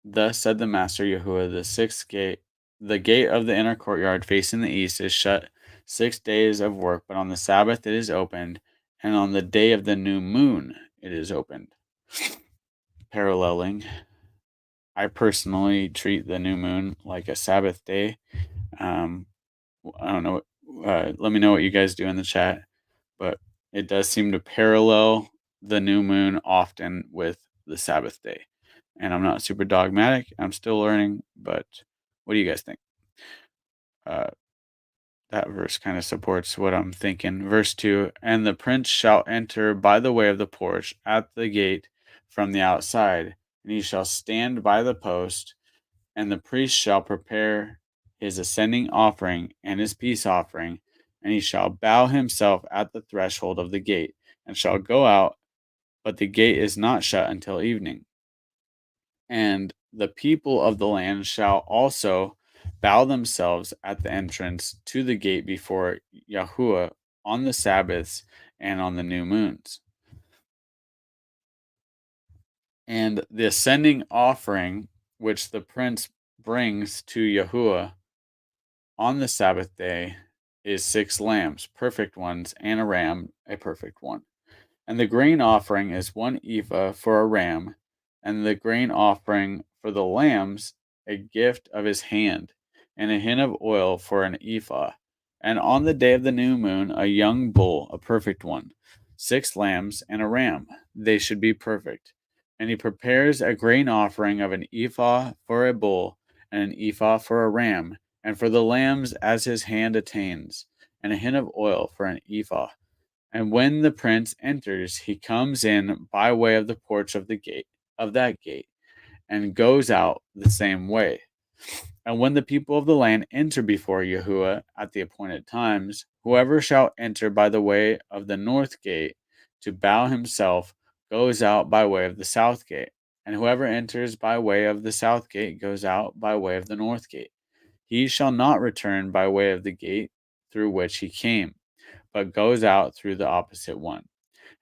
Thus said the Master Yahuwah, the gate of the inner courtyard facing the east is shut 6 days of work, but on the Sabbath it is opened, and on the day of the new moon it is opened. Paralleling, I personally treat the new moon like a Sabbath day. I don't know. Let me know what you guys do in the chat, but it does seem to parallel the new moon often with the Sabbath day. And I'm not super dogmatic. I'm still learning, but what do you guys think? That verse kind of supports what I'm thinking. Verse 2, and the prince shall enter by the way of the porch at the gate from the outside, and he shall stand by the post, and the priest shall prepare his ascending offering and his peace offering, and he shall bow himself at the threshold of the gate, and shall go out, but the gate is not shut until evening. And the people of the land shall also bow themselves at the entrance to the gate before Yahuwah on the Sabbaths and on the new moons. And the ascending offering which the prince brings to Yahuwah on the Sabbath day is 6 lambs, perfect ones, and a ram, a perfect one. And the grain offering is 1 ephah for a ram, and the grain offering for the lambs a gift of his hand, and a hin of oil for an ephah. And on the day of the new moon, a young bull, a perfect one, 6 lambs, and a ram. They should be perfect. And he prepares a grain offering of an ephah for a bull, and an ephah for a ram, and for the lambs as his hand attains, and a hin of oil for an ephah. And when the prince enters, he comes in by way of the porch of the gate of that gate, and goes out the same way. And when the people of the land enter before Yahuwah at the appointed times, whoever shall enter by the way of the north gate to bow himself goes out by way of the south gate, and whoever enters by way of the south gate goes out by way of the north gate. He shall not return by way of the gate through which he came, but goes out through the opposite one.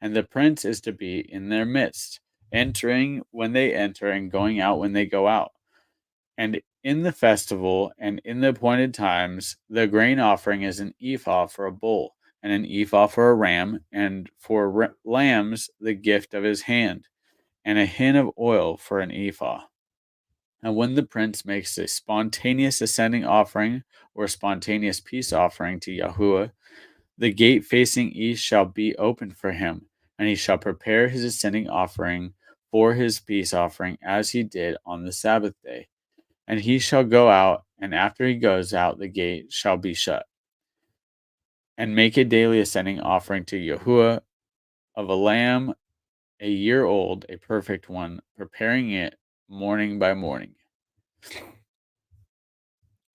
And the prince is to be in their midst, entering when they enter and going out when they go out. And in the festival and in the appointed times, the grain offering is an ephah for a bull, and an ephah for a ram, and for lambs the gift of his hand, and a hin of oil for an ephah. And when the prince makes a spontaneous ascending offering or spontaneous peace offering to Yahuwah, the gate facing east shall be opened for him, and he shall prepare his ascending offering for his peace offering as he did on the Sabbath day. And he shall go out, and after he goes out, the gate shall be shut. And make a daily ascending offering to Yahuwah of a lamb a year old, a perfect one, preparing it morning by morning.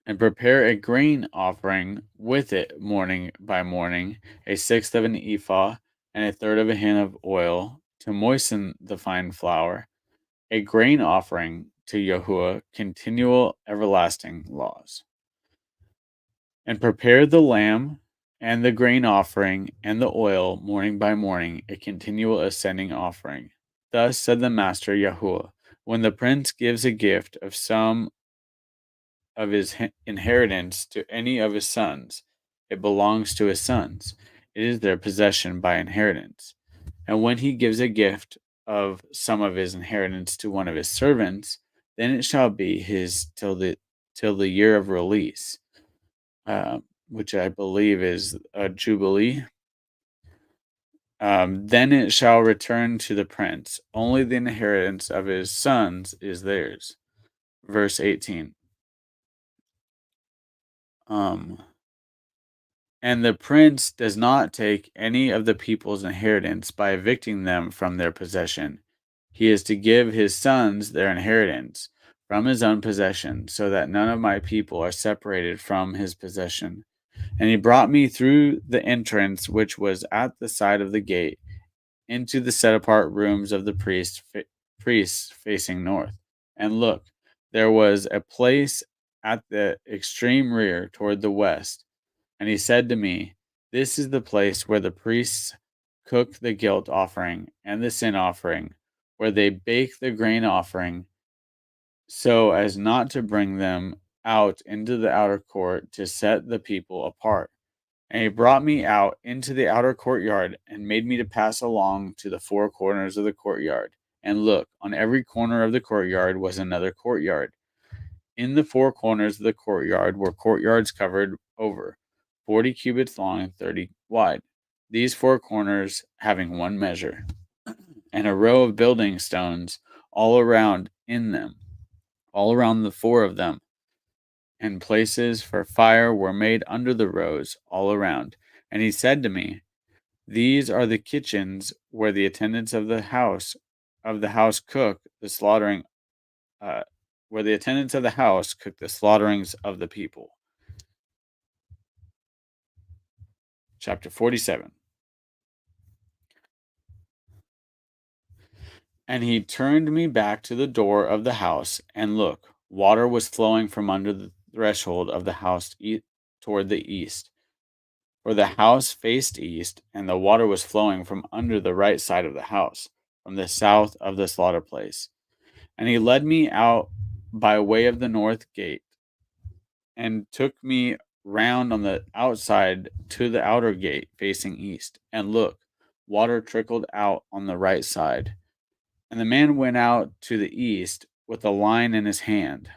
And prepare a grain offering with it morning by morning, a sixth of an ephah, and a third of a hin of oil to moisten the fine flour, a grain offering to Yahuwah, continual everlasting laws. And prepare the lamb and the grain offering and the oil morning by morning, a continual ascending offering. Thus said the Master Yahuwah, when the prince gives a gift of some of his inheritance to any of his sons, it belongs to his sons. It is their possession by inheritance. And when he gives a gift of some of his inheritance to one of his servants, then it shall be his till the year of release, which I believe is a jubilee. Then it shall return to the prince. Only the inheritance of his sons is theirs. Verse 18. And the prince does not take any of the people's inheritance by evicting them from their possession. He is to give his sons their inheritance from his own possession, so that none of my people are separated from his possession. And he brought me through the entrance which was at the side of the gate into the set apart rooms of the priests facing north. And look, there was a place at the extreme rear toward the west. And he said to me, this is the place where the priests cook the guilt offering and the sin offering, where they bake the grain offering, so as not to bring them out into the outer court to set the people apart. And he brought me out into the outer courtyard and made me to pass along to the 4 corners of the courtyard. And look, on every corner of the courtyard was another courtyard. In the 4 corners of the courtyard were courtyards covered over, 40 cubits long and 30 wide. These 4 corners having one measure, and a row of building stones all around in them, all around the 4 of them. And places for fire were made under the rows all around. And he said to me, these are the kitchens where the attendants of the house cook the slaughtering, where the attendants of the house cook the slaughterings of the people. Chapter 47. And he turned me back to the door of the house, and look, water was flowing from under the threshold of the house toward the east. For the house faced east, and the water was flowing from under the right side of the house, from the south of the slaughter place. And he led me out by way of the north gate, and took me round on the outside to the outer gate facing east. And look, water trickled out on the right side. And the man went out to the east with a line in his hand.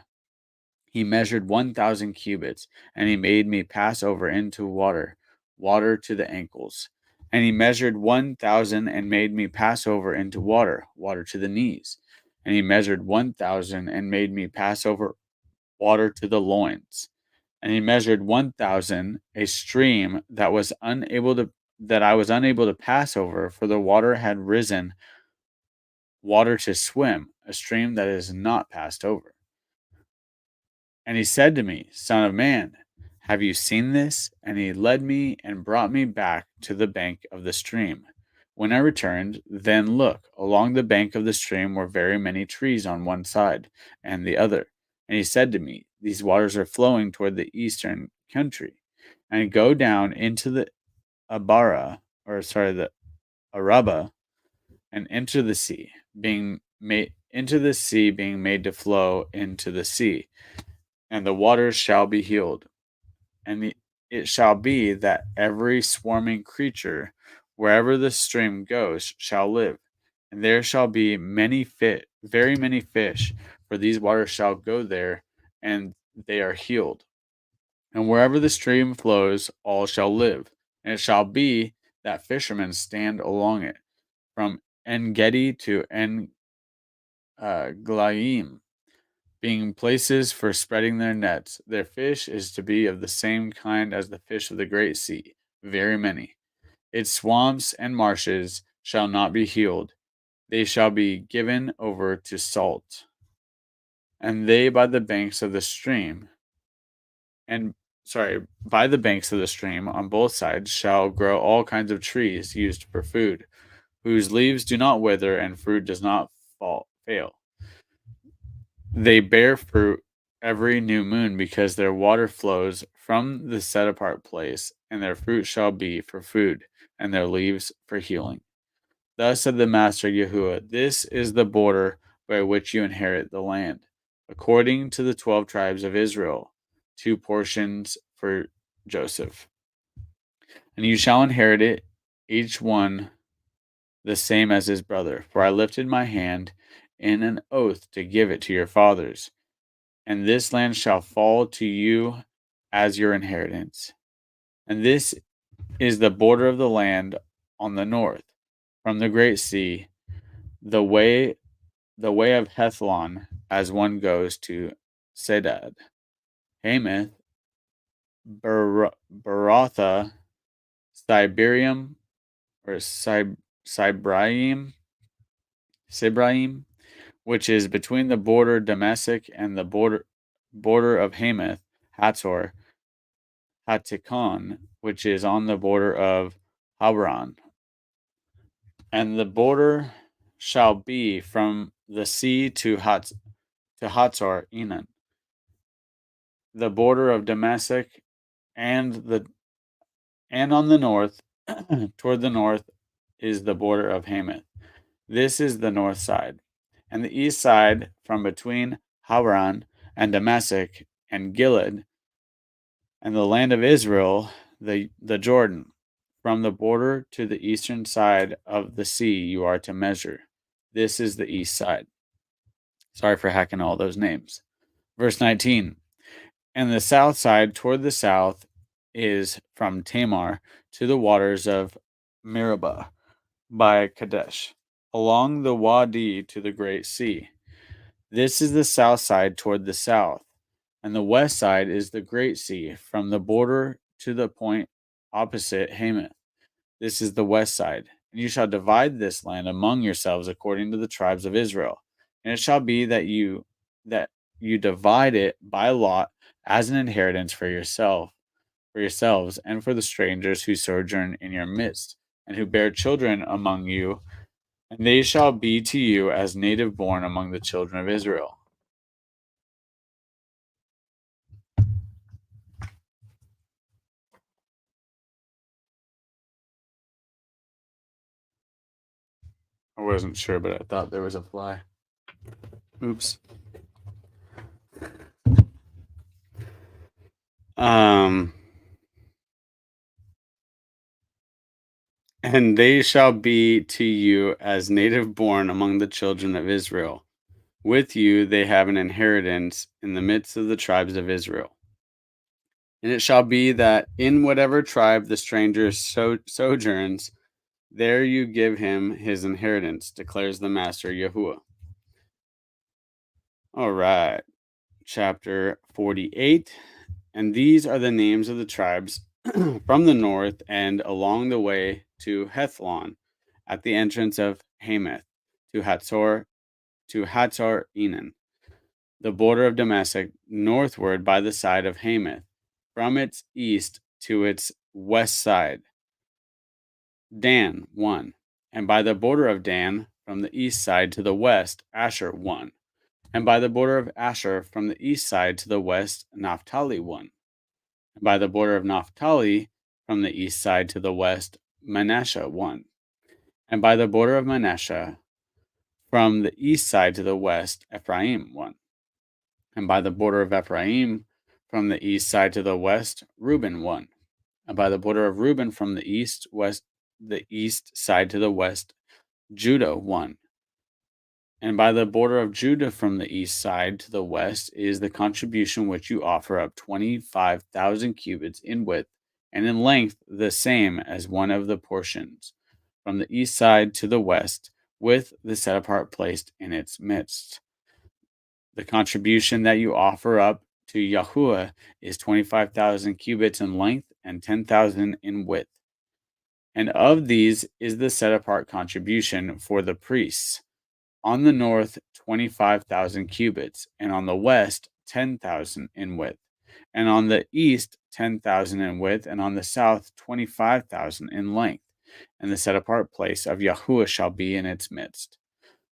He measured 1,000 cubits, and he made me pass over into water, water to the ankles. And he measured 1,000 and made me pass over into water, water to the knees. And he measured 1,000 and made me pass over water to the loins. And he measured 1,000, a stream that I was unable to pass over, for the water had risen, water to swim, a stream that is not passed over. And he said to me, Son of man, have you seen this? And he led me and brought me back to the bank of the stream. When I returned, then look, along the bank of the stream were very many trees on one side and the other. And he said to me, These waters are flowing toward the eastern country, and go down into the the Araba, and enter the sea, being made to flow into the sea, and the waters shall be healed. And it shall be that every swarming creature, wherever the stream goes, shall live. And there shall be very many fish, for these waters shall go there, and they are healed. And wherever the stream flows, all shall live. And it shall be that fishermen stand along it, from En Gedi to En Glaim, being places for spreading their nets. Their fish is to be of the same kind as the fish of the great sea, very many. Its swamps and marshes shall not be healed. They shall be given over to salt. And they by the banks of the stream, by the banks of the stream on both sides shall grow all kinds of trees used for food, whose leaves do not wither and fruit does not fail. They bear fruit every new moon, because their water flows from the set apart place, and their fruit shall be for food, and their leaves for healing. Thus said the Master Yahuwah, This is the border by which you inherit the land, according to the 12 tribes of Israel, 2 portions for Joseph. And you shall inherit it, each one the same as his brother. For I lifted my hand in an oath to give it to your fathers, and this land shall fall to you as your inheritance. And this is the border of the land on the north, from the great sea, the way of Hethlon, as one goes to Sedad, Hamath, Baratha, Siberium, or Sibraim, which is between the border Damascus and the border of Hamath, Hatzor, Hatikon, which is on the border of Habron. And the border shall be from the sea to Hatzor Enan, the border of Damascus, and on the north, toward the north, is the border of Hamath. This is the north side. And the east side, from between Habron and Damascus and Gilead, and the land of Israel, the Jordan, from the border to the eastern side of the sea you are to measure. This is the east side. Sorry for hacking all those names. Verse 19. And the south side toward the south is from Tamar to the waters of Meribah by Kadesh, along the Wadi to the great sea. This is the south side toward the south. And the west side is the great sea, from the border to the point opposite Hamath. This is the west side. And you shall divide this land among yourselves according to the tribes of Israel. And it shall be that you divide it by lot as an inheritance for yourselves, and for the strangers who sojourn in your midst, and who bear children among you And they shall be to you as native born among the children of Israel. I wasn't sure, but I thought there was a fly. Oops. And they shall be to you as native born among the children of Israel. With you they have an inheritance in the midst of the tribes of Israel. And it shall be that in whatever tribe the stranger sojourns, there you give him his inheritance, declares the Master Yahuwah. All right, chapter 48. And these are the names of the tribes from the north and along the way to Hethlon, at the entrance of Hamath, to Hatzor Enan, the border of Damascus, northward by the side of Hamath, from its east to its west side. Dan 1, and by the border of Dan, from the east side to the west, Asher 1, and by the border of Asher, from the east side to the west, Naphtali 1, and by the border of Naphtali, from the east side to the west, Manasseh 1, and by the border of Manasseh, from the east side to the west, Ephraim 1, and by the border of Ephraim, from the east side to the west, Reuben 1, and by the border of Reuben, from the east side to the west, Judah 1, and by the border of Judah from the east side to the west is the contribution which you offer up 25,000 cubits in width, and in length the same as one of the portions, from the east side to the west, with the set apart placed in its midst. The contribution that you offer up to Yahuwah is 25,000 cubits in length and 10,000 in width. And of these is the set apart contribution for the priests. On the north, 25,000 cubits, and on the west, 10,000 in width, and on the east, 10,000 in width, and on the south, 25,000 in length. And the set apart place of Yahuwah shall be in its midst.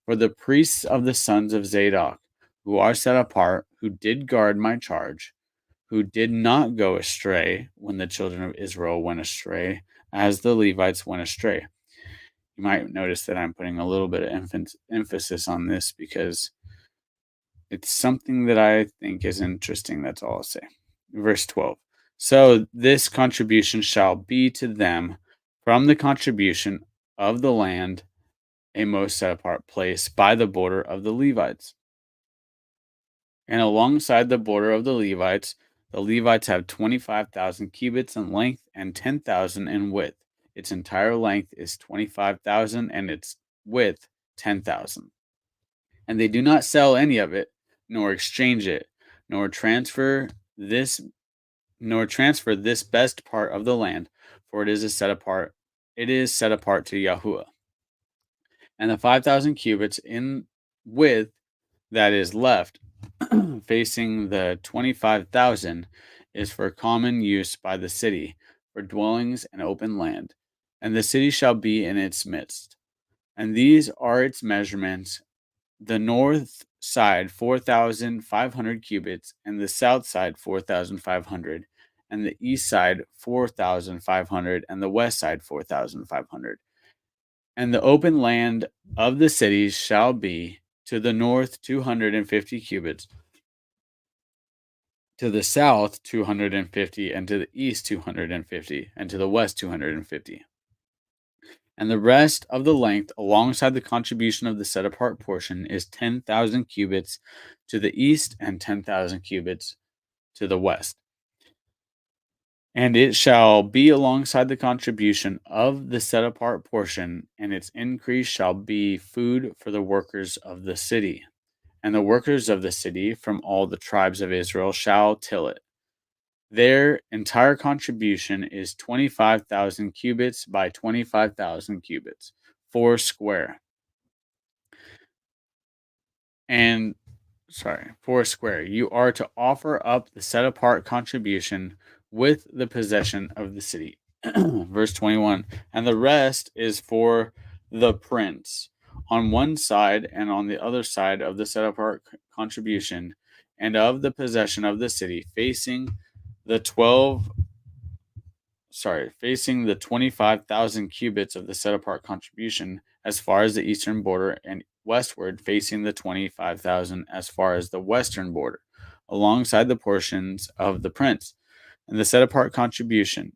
For the priests of the sons of Zadok, who are set apart, who did guard my charge, who did not go astray when the children of Israel went astray, as the Levites went astray. You might notice that I'm putting a little bit of emphasis on this because it's something that I think is interesting. That's all I'll say. Verse 12. So this contribution shall be to them from the contribution of the land, a most set apart place by the border of the Levites. And alongside the border of the Levites have 25,000 cubits in length and 10,000 in width. Its entire length is 25,000 and its width 10,000. And they do not sell any of it, nor exchange it, nor transfer this best part of the land, for it is set apart to Yahuwah. And the 5,000 cubits in width that is left, facing the 25,000, is for common use by the city, for dwellings and open land, and the city shall be in its midst. And these are its measurements: the north side 4,500 cubits, and the south side 4,500, and the east side 4,500, and the west side 4,500. And the open land of the cities shall be to the north 250 cubits, to the south 250, and to the east 250, and to the west 250. And the rest of the length alongside the contribution of the set apart portion is 10,000 cubits to the east and 10,000 cubits to the west. And it shall be alongside the contribution of the set apart portion, and its increase shall be food for the workers of the city. And the workers of the city from all the tribes of Israel shall till it. Their entire contribution is 25,000 cubits by 25,000 cubits, 4 square. And 4 square. You are to offer up the set apart contribution with the possession of the city. Verse 21. And the rest is for the prince, on one side and on the other side of the set apart contribution, and of the possession of the city, facing the 25,000 cubits of the set apart contribution as far as the eastern border, and westward facing the 25,000 as far as the western border, alongside the portions of the prince, and the set apart contribution,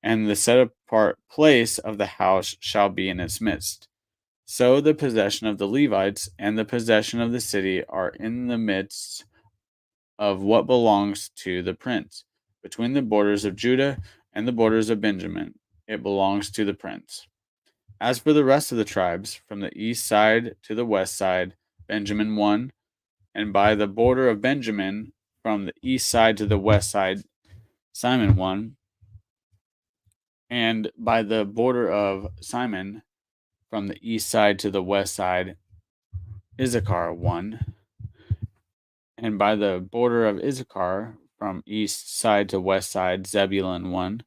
and the set apart place of the house shall be in its midst. So the possession of the Levites and the possession of the city are in the midst of what belongs to the prince, between the borders of Judah and the borders of Benjamin. It belongs to the prince. As for the rest of the tribes, from the east side to the west side, Benjamin won, and by the border of Benjamin, from the east side to the west side, Simon won, and by the border of Simon, from the east side to the west side, Issachar won, and by the border of Issachar, from east side to west side, Zebulun won,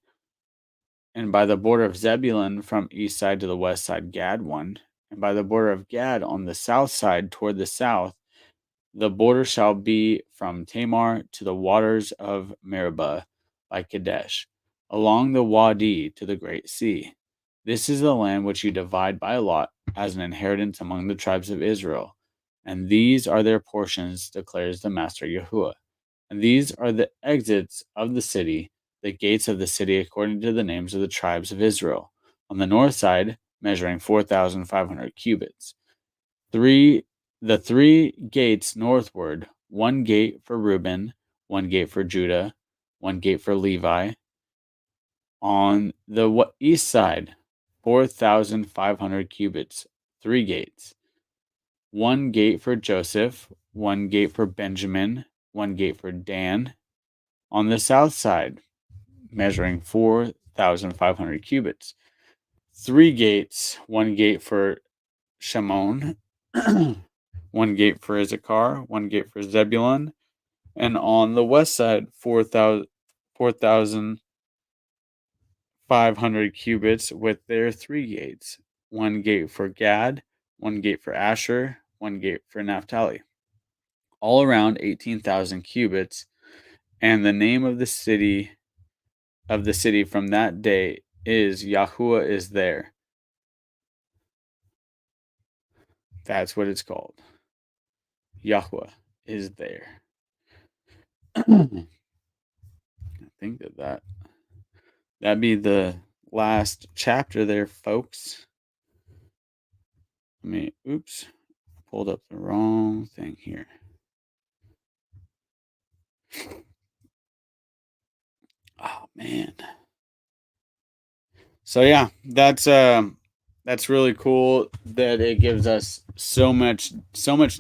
and by the border of Zebulun, from east side to the west side, Gad won, and by the border of Gad on the south side toward the south, the border shall be from Tamar to the waters of Meribah by Kadesh, along the Wadi to the great sea. This is the land which you divide by lot as an inheritance among the tribes of Israel. And these are their portions, declares the Master Yahuwah. And these are the exits of the city, the gates of the city according to the names of the tribes of Israel. On the north side, measuring 4,500 cubits. The three gates northward, one gate for Reuben, one gate for Judah, one gate for Levi. On the east side, 4,500 cubits, three gates. One gate for Joseph, one gate for Benjamin, one gate for Dan. On the south side, measuring 4,500 cubits, three gates, one gate for Shimon, one gate for Issachar, one gate for Zebulun, and on the west side, 4,500 cubits with their three gates, one gate for Gad, one gate for Asher, one gate for Naphtali. All around 18,000 cubits, and the name of the city from that day is Yahuwah is there. That's what it's called. Yahuwah is there. I think that'd be the last chapter there, folks. Oops, pulled up the wrong thing here. Oh man. So yeah, that's really cool that it gives us so much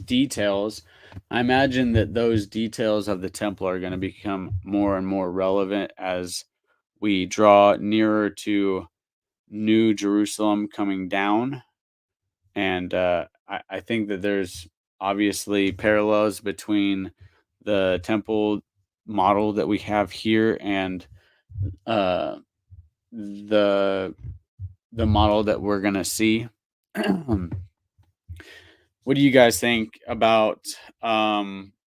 details. I imagine that those details of the temple are going to become more and more relevant as we draw nearer to New Jerusalem coming down. And I think that there's obviously parallels between the temple model that we have here and the model that we're going to see. What do you guys think about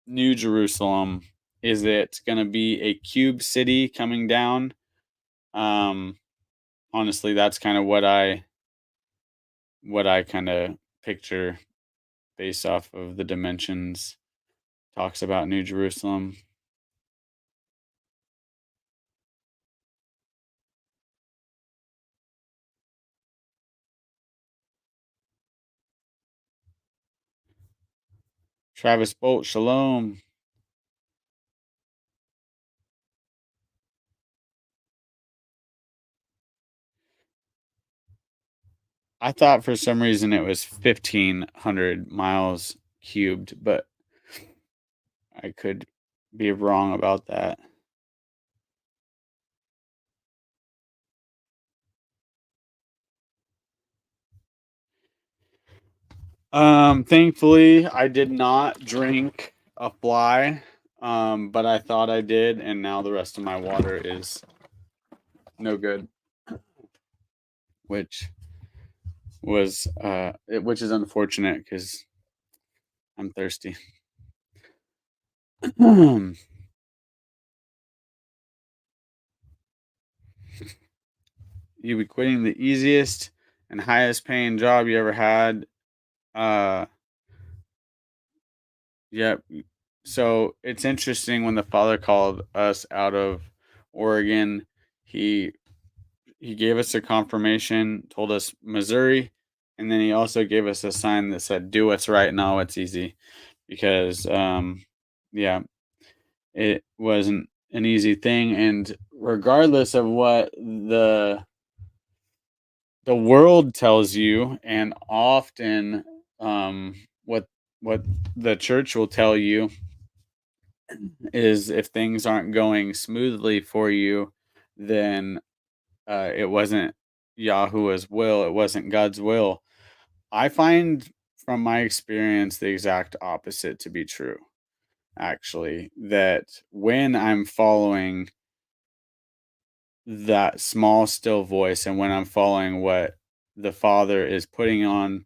New Jerusalem? Is it going to be a cube city coming down? Honestly, that's kind of what I kind of picture based off of the dimensions. Talks about New Jerusalem. Travis Bolt, shalom. I thought for some reason it was 1,500 miles cubed, but I could be wrong about that. Thankfully, I did not drink a fly, but I thought I did, and now the rest of my water is no good, which was which is unfortunate because I'm thirsty. You be quitting the easiest and highest paying job you ever had. Uh, yep. So it's interesting when the father called us out of Oregon, he he gave us a confirmation, told us Missouri, and then he also gave us a sign that said, "Do what's right, not what's easy," because yeah, it wasn't an easy thing, and regardless of what the world tells you, and often um, what what the church will tell you is if things aren't going smoothly for you, then it wasn't Yahuwah's will, it wasn't God's will. I find from my experience the exact opposite to be true, actually, that when I'm following that small still voice and when I'm following what the Father is putting on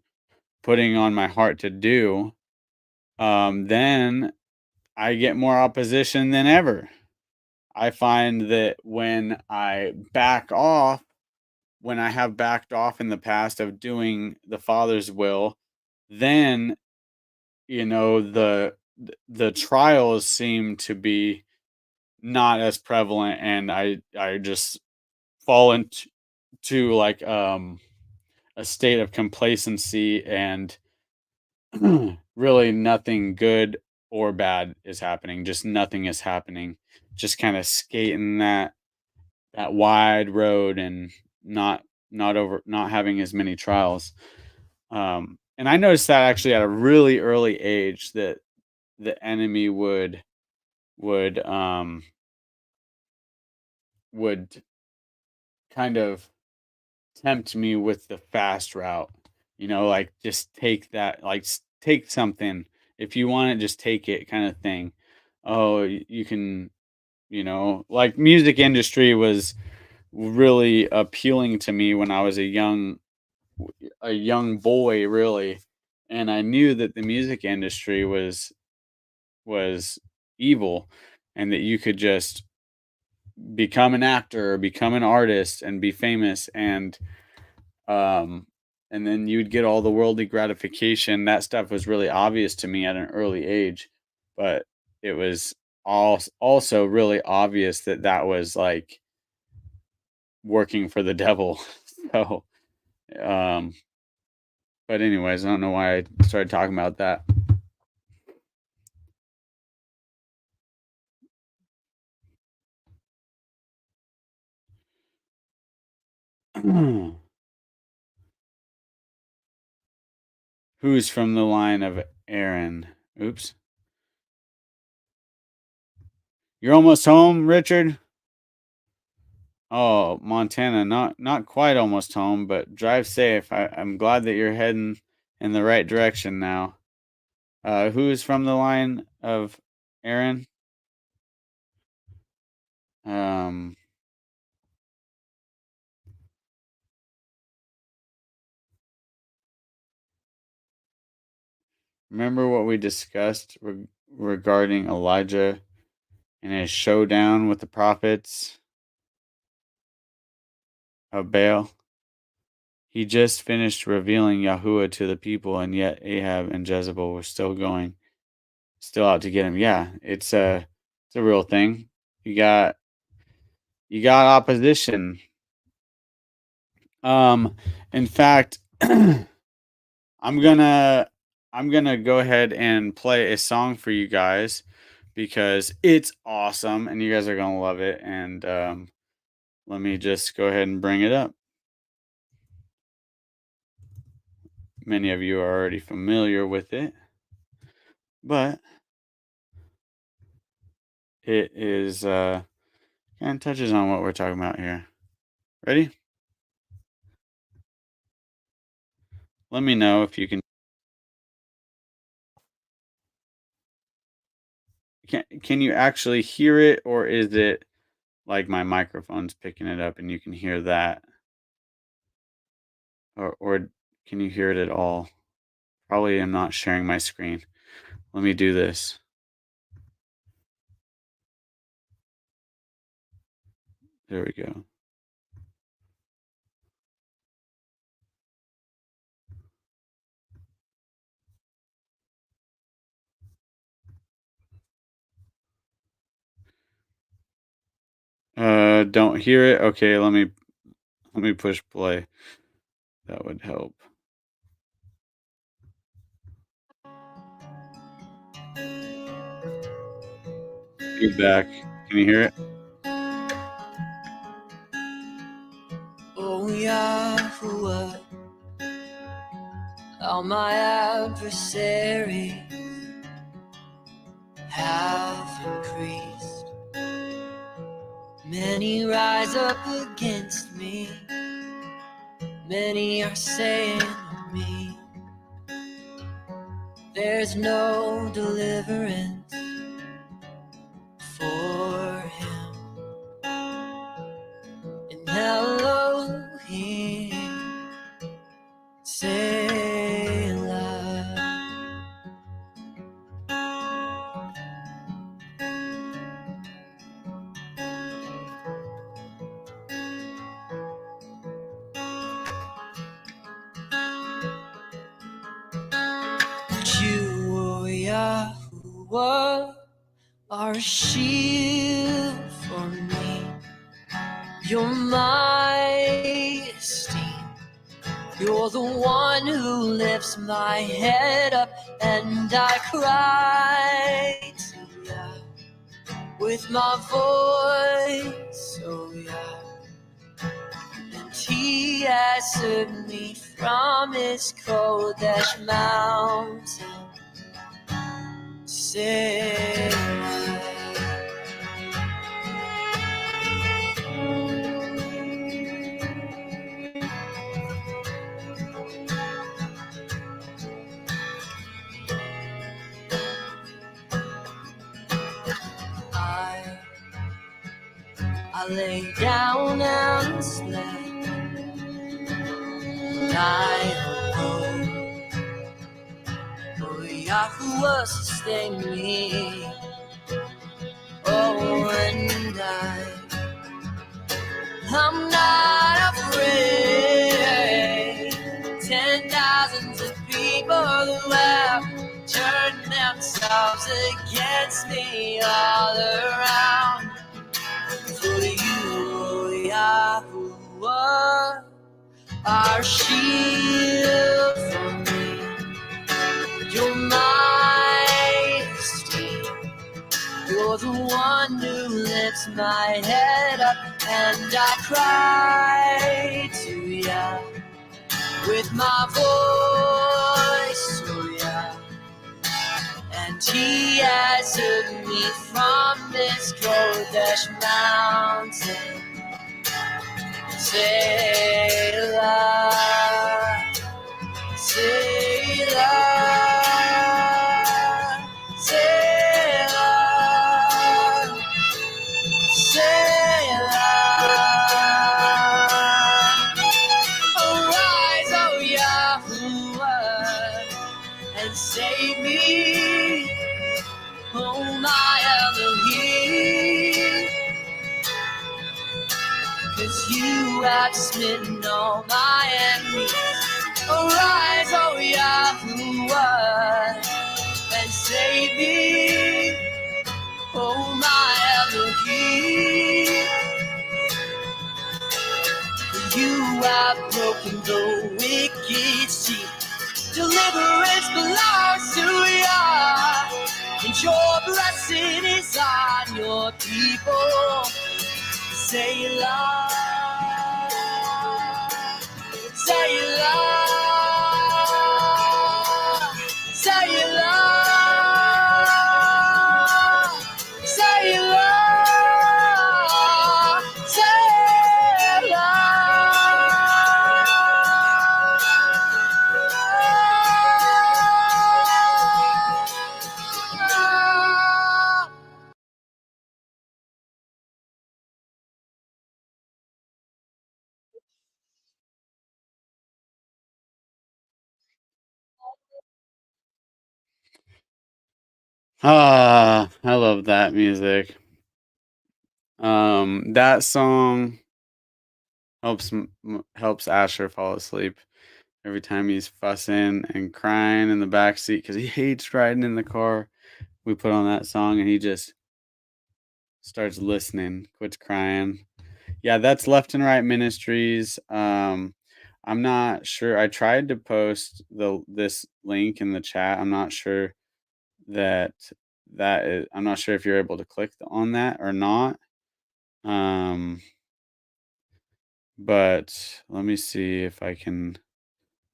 my heart to do, then I get more opposition than ever. I find that when I have backed off in the past of doing the Father's will, then the trials seem to be not as prevalent, and I just fall into like a state of complacency, and really nothing good or bad is happening. Just nothing is happening. Just kind of skating that wide road and not having as many trials. And I noticed that actually at a really early age that the enemy would would kind of tempt me with the fast route. Like just take that, like take something. If you want it, just take it kind of thing. Oh, you can, like music industry was really appealing to me when I was a young boy, really. And I knew that the music industry was evil, and that you could just become an actor or become an artist and be famous, um and then you'd get all the worldly gratification. That stuff was really obvious to me at an early age, but it was also really obvious that that was like working for the devil. So um but anyways, I don't know why I started talking about that. Who's from the line of Aaron? Oops. You're almost home, Richard? Oh, Montana, not quite almost home, but drive safe. I'm glad that you're heading in the right direction now. Who's from the line of Aaron? Um, Remember what we discussed regarding Elijah and his showdown with the prophets of Baal? He just finished revealing Yahuwah to the people, and yet Ahab and Jezebel were still out to get him. Yeah, it's a real thing. You got you got opposition. Um, in fact, I'm gonna I'm gonna go ahead and play a song for you guys because it's awesome and you guys are gonna love it. And let me just go ahead and bring it up. Many of you are already familiar with it, but it is kind of touches on what we're talking about here. Ready? Let me know if you can you actually hear it, or is it like my microphone's picking it up and you can hear that, or Can you hear it at all? Probably am not sharing my screen. Let me do this. There we go. Don't hear it. Okay, let me push play. That would help. Feedback. Can you hear it? Oh Yahuwah, all my adversaries have increased. Many rise up against me. Many are saying of me, there's no deliverance for him. And Elohim, Selah. You, O Yahuwah, are a shield for me. You're my esteem. You're the one who lifts my head up, and I cry to you with my voice, oh yeah. And he answered me from his Kodesh mountain. Say, I lay down and slept. I awoke. Oh, Yahuwah sustained me. Oh, and I'm not afraid. 10,000s of people who have turned themselves against me all around. For you, oh Yahuwah, are shield for me. You're my esteem. You're the one who lifts my head up, and I cry to ya with my voice, oh yeah. And he answered me from this Kodesh mountain. Selah, Selah, Selah, Selah. Arise, O Yahuwah, and save me, oh my Elohim, 'cause you have smitten all my enemies. Arise, O Yahuwah, and save me, oh my Elohim. You have broken the wicked teeth. Deliverance belongs to Yah, and your blessing is on your people. Selah, Selah, Selah, Selah, Selah. Ah, I love that music. That song helps Asher fall asleep every time he's fussing and crying in the back seat because he hates riding in the car. We put on that song and he just starts listening, quits crying. Yeah, that's Left and Right Ministries. I'm not sure. I tried to post this link in the chat. I'm not sure that I'm not sure if you're able to click on that or not. Um, but let me see if I can.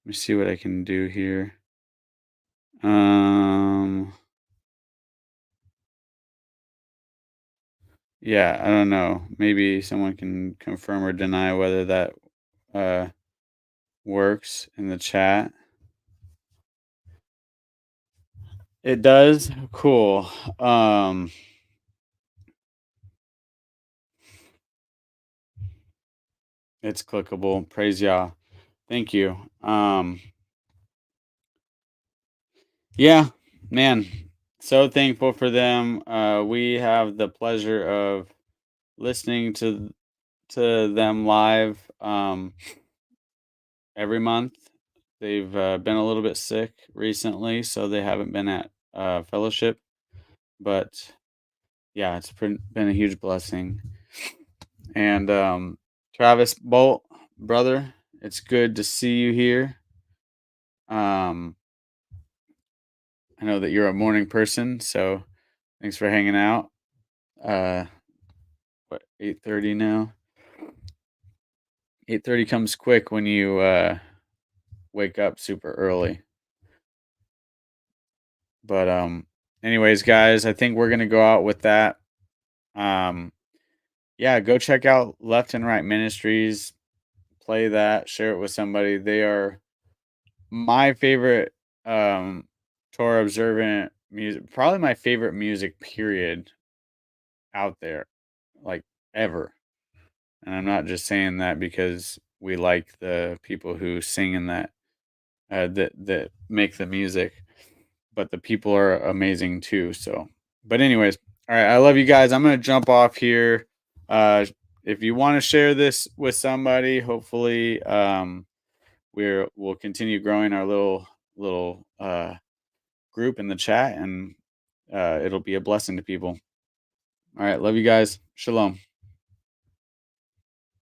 Let me see what I can do here. Um, yeah, I don't know. Maybe someone can confirm or deny whether that uh works in the chat. It does? Cool. It's clickable. Praise Yah. Thank you. Yeah, man. So thankful for them. We have the pleasure of listening to them live every month. They've been a little bit sick recently, so they haven't been at fellowship. But yeah, been a huge blessing. And Travis Bolt, brother, it's good to see you here. I know that you're a morning person, so thanks for hanging out. What, 8:30 now? 8:30 comes quick when you wake up super early. But anyways, guys, I think we're gonna go out with that. Um, yeah, go check out Left and Right Ministries. Play that, share it with somebody. They are my favorite Torah observant music, probably my favorite music period out there, like ever. And I'm not just saying that because we like the people who sing in that make the music, but the people are amazing too. So, but anyways, all right, I love you guys. I'm gonna jump off here. Uh, if you want to share this with somebody, hopefully, we'll continue growing our little group in the chat, and it'll be a blessing to people. All right, love you guys. Shalom.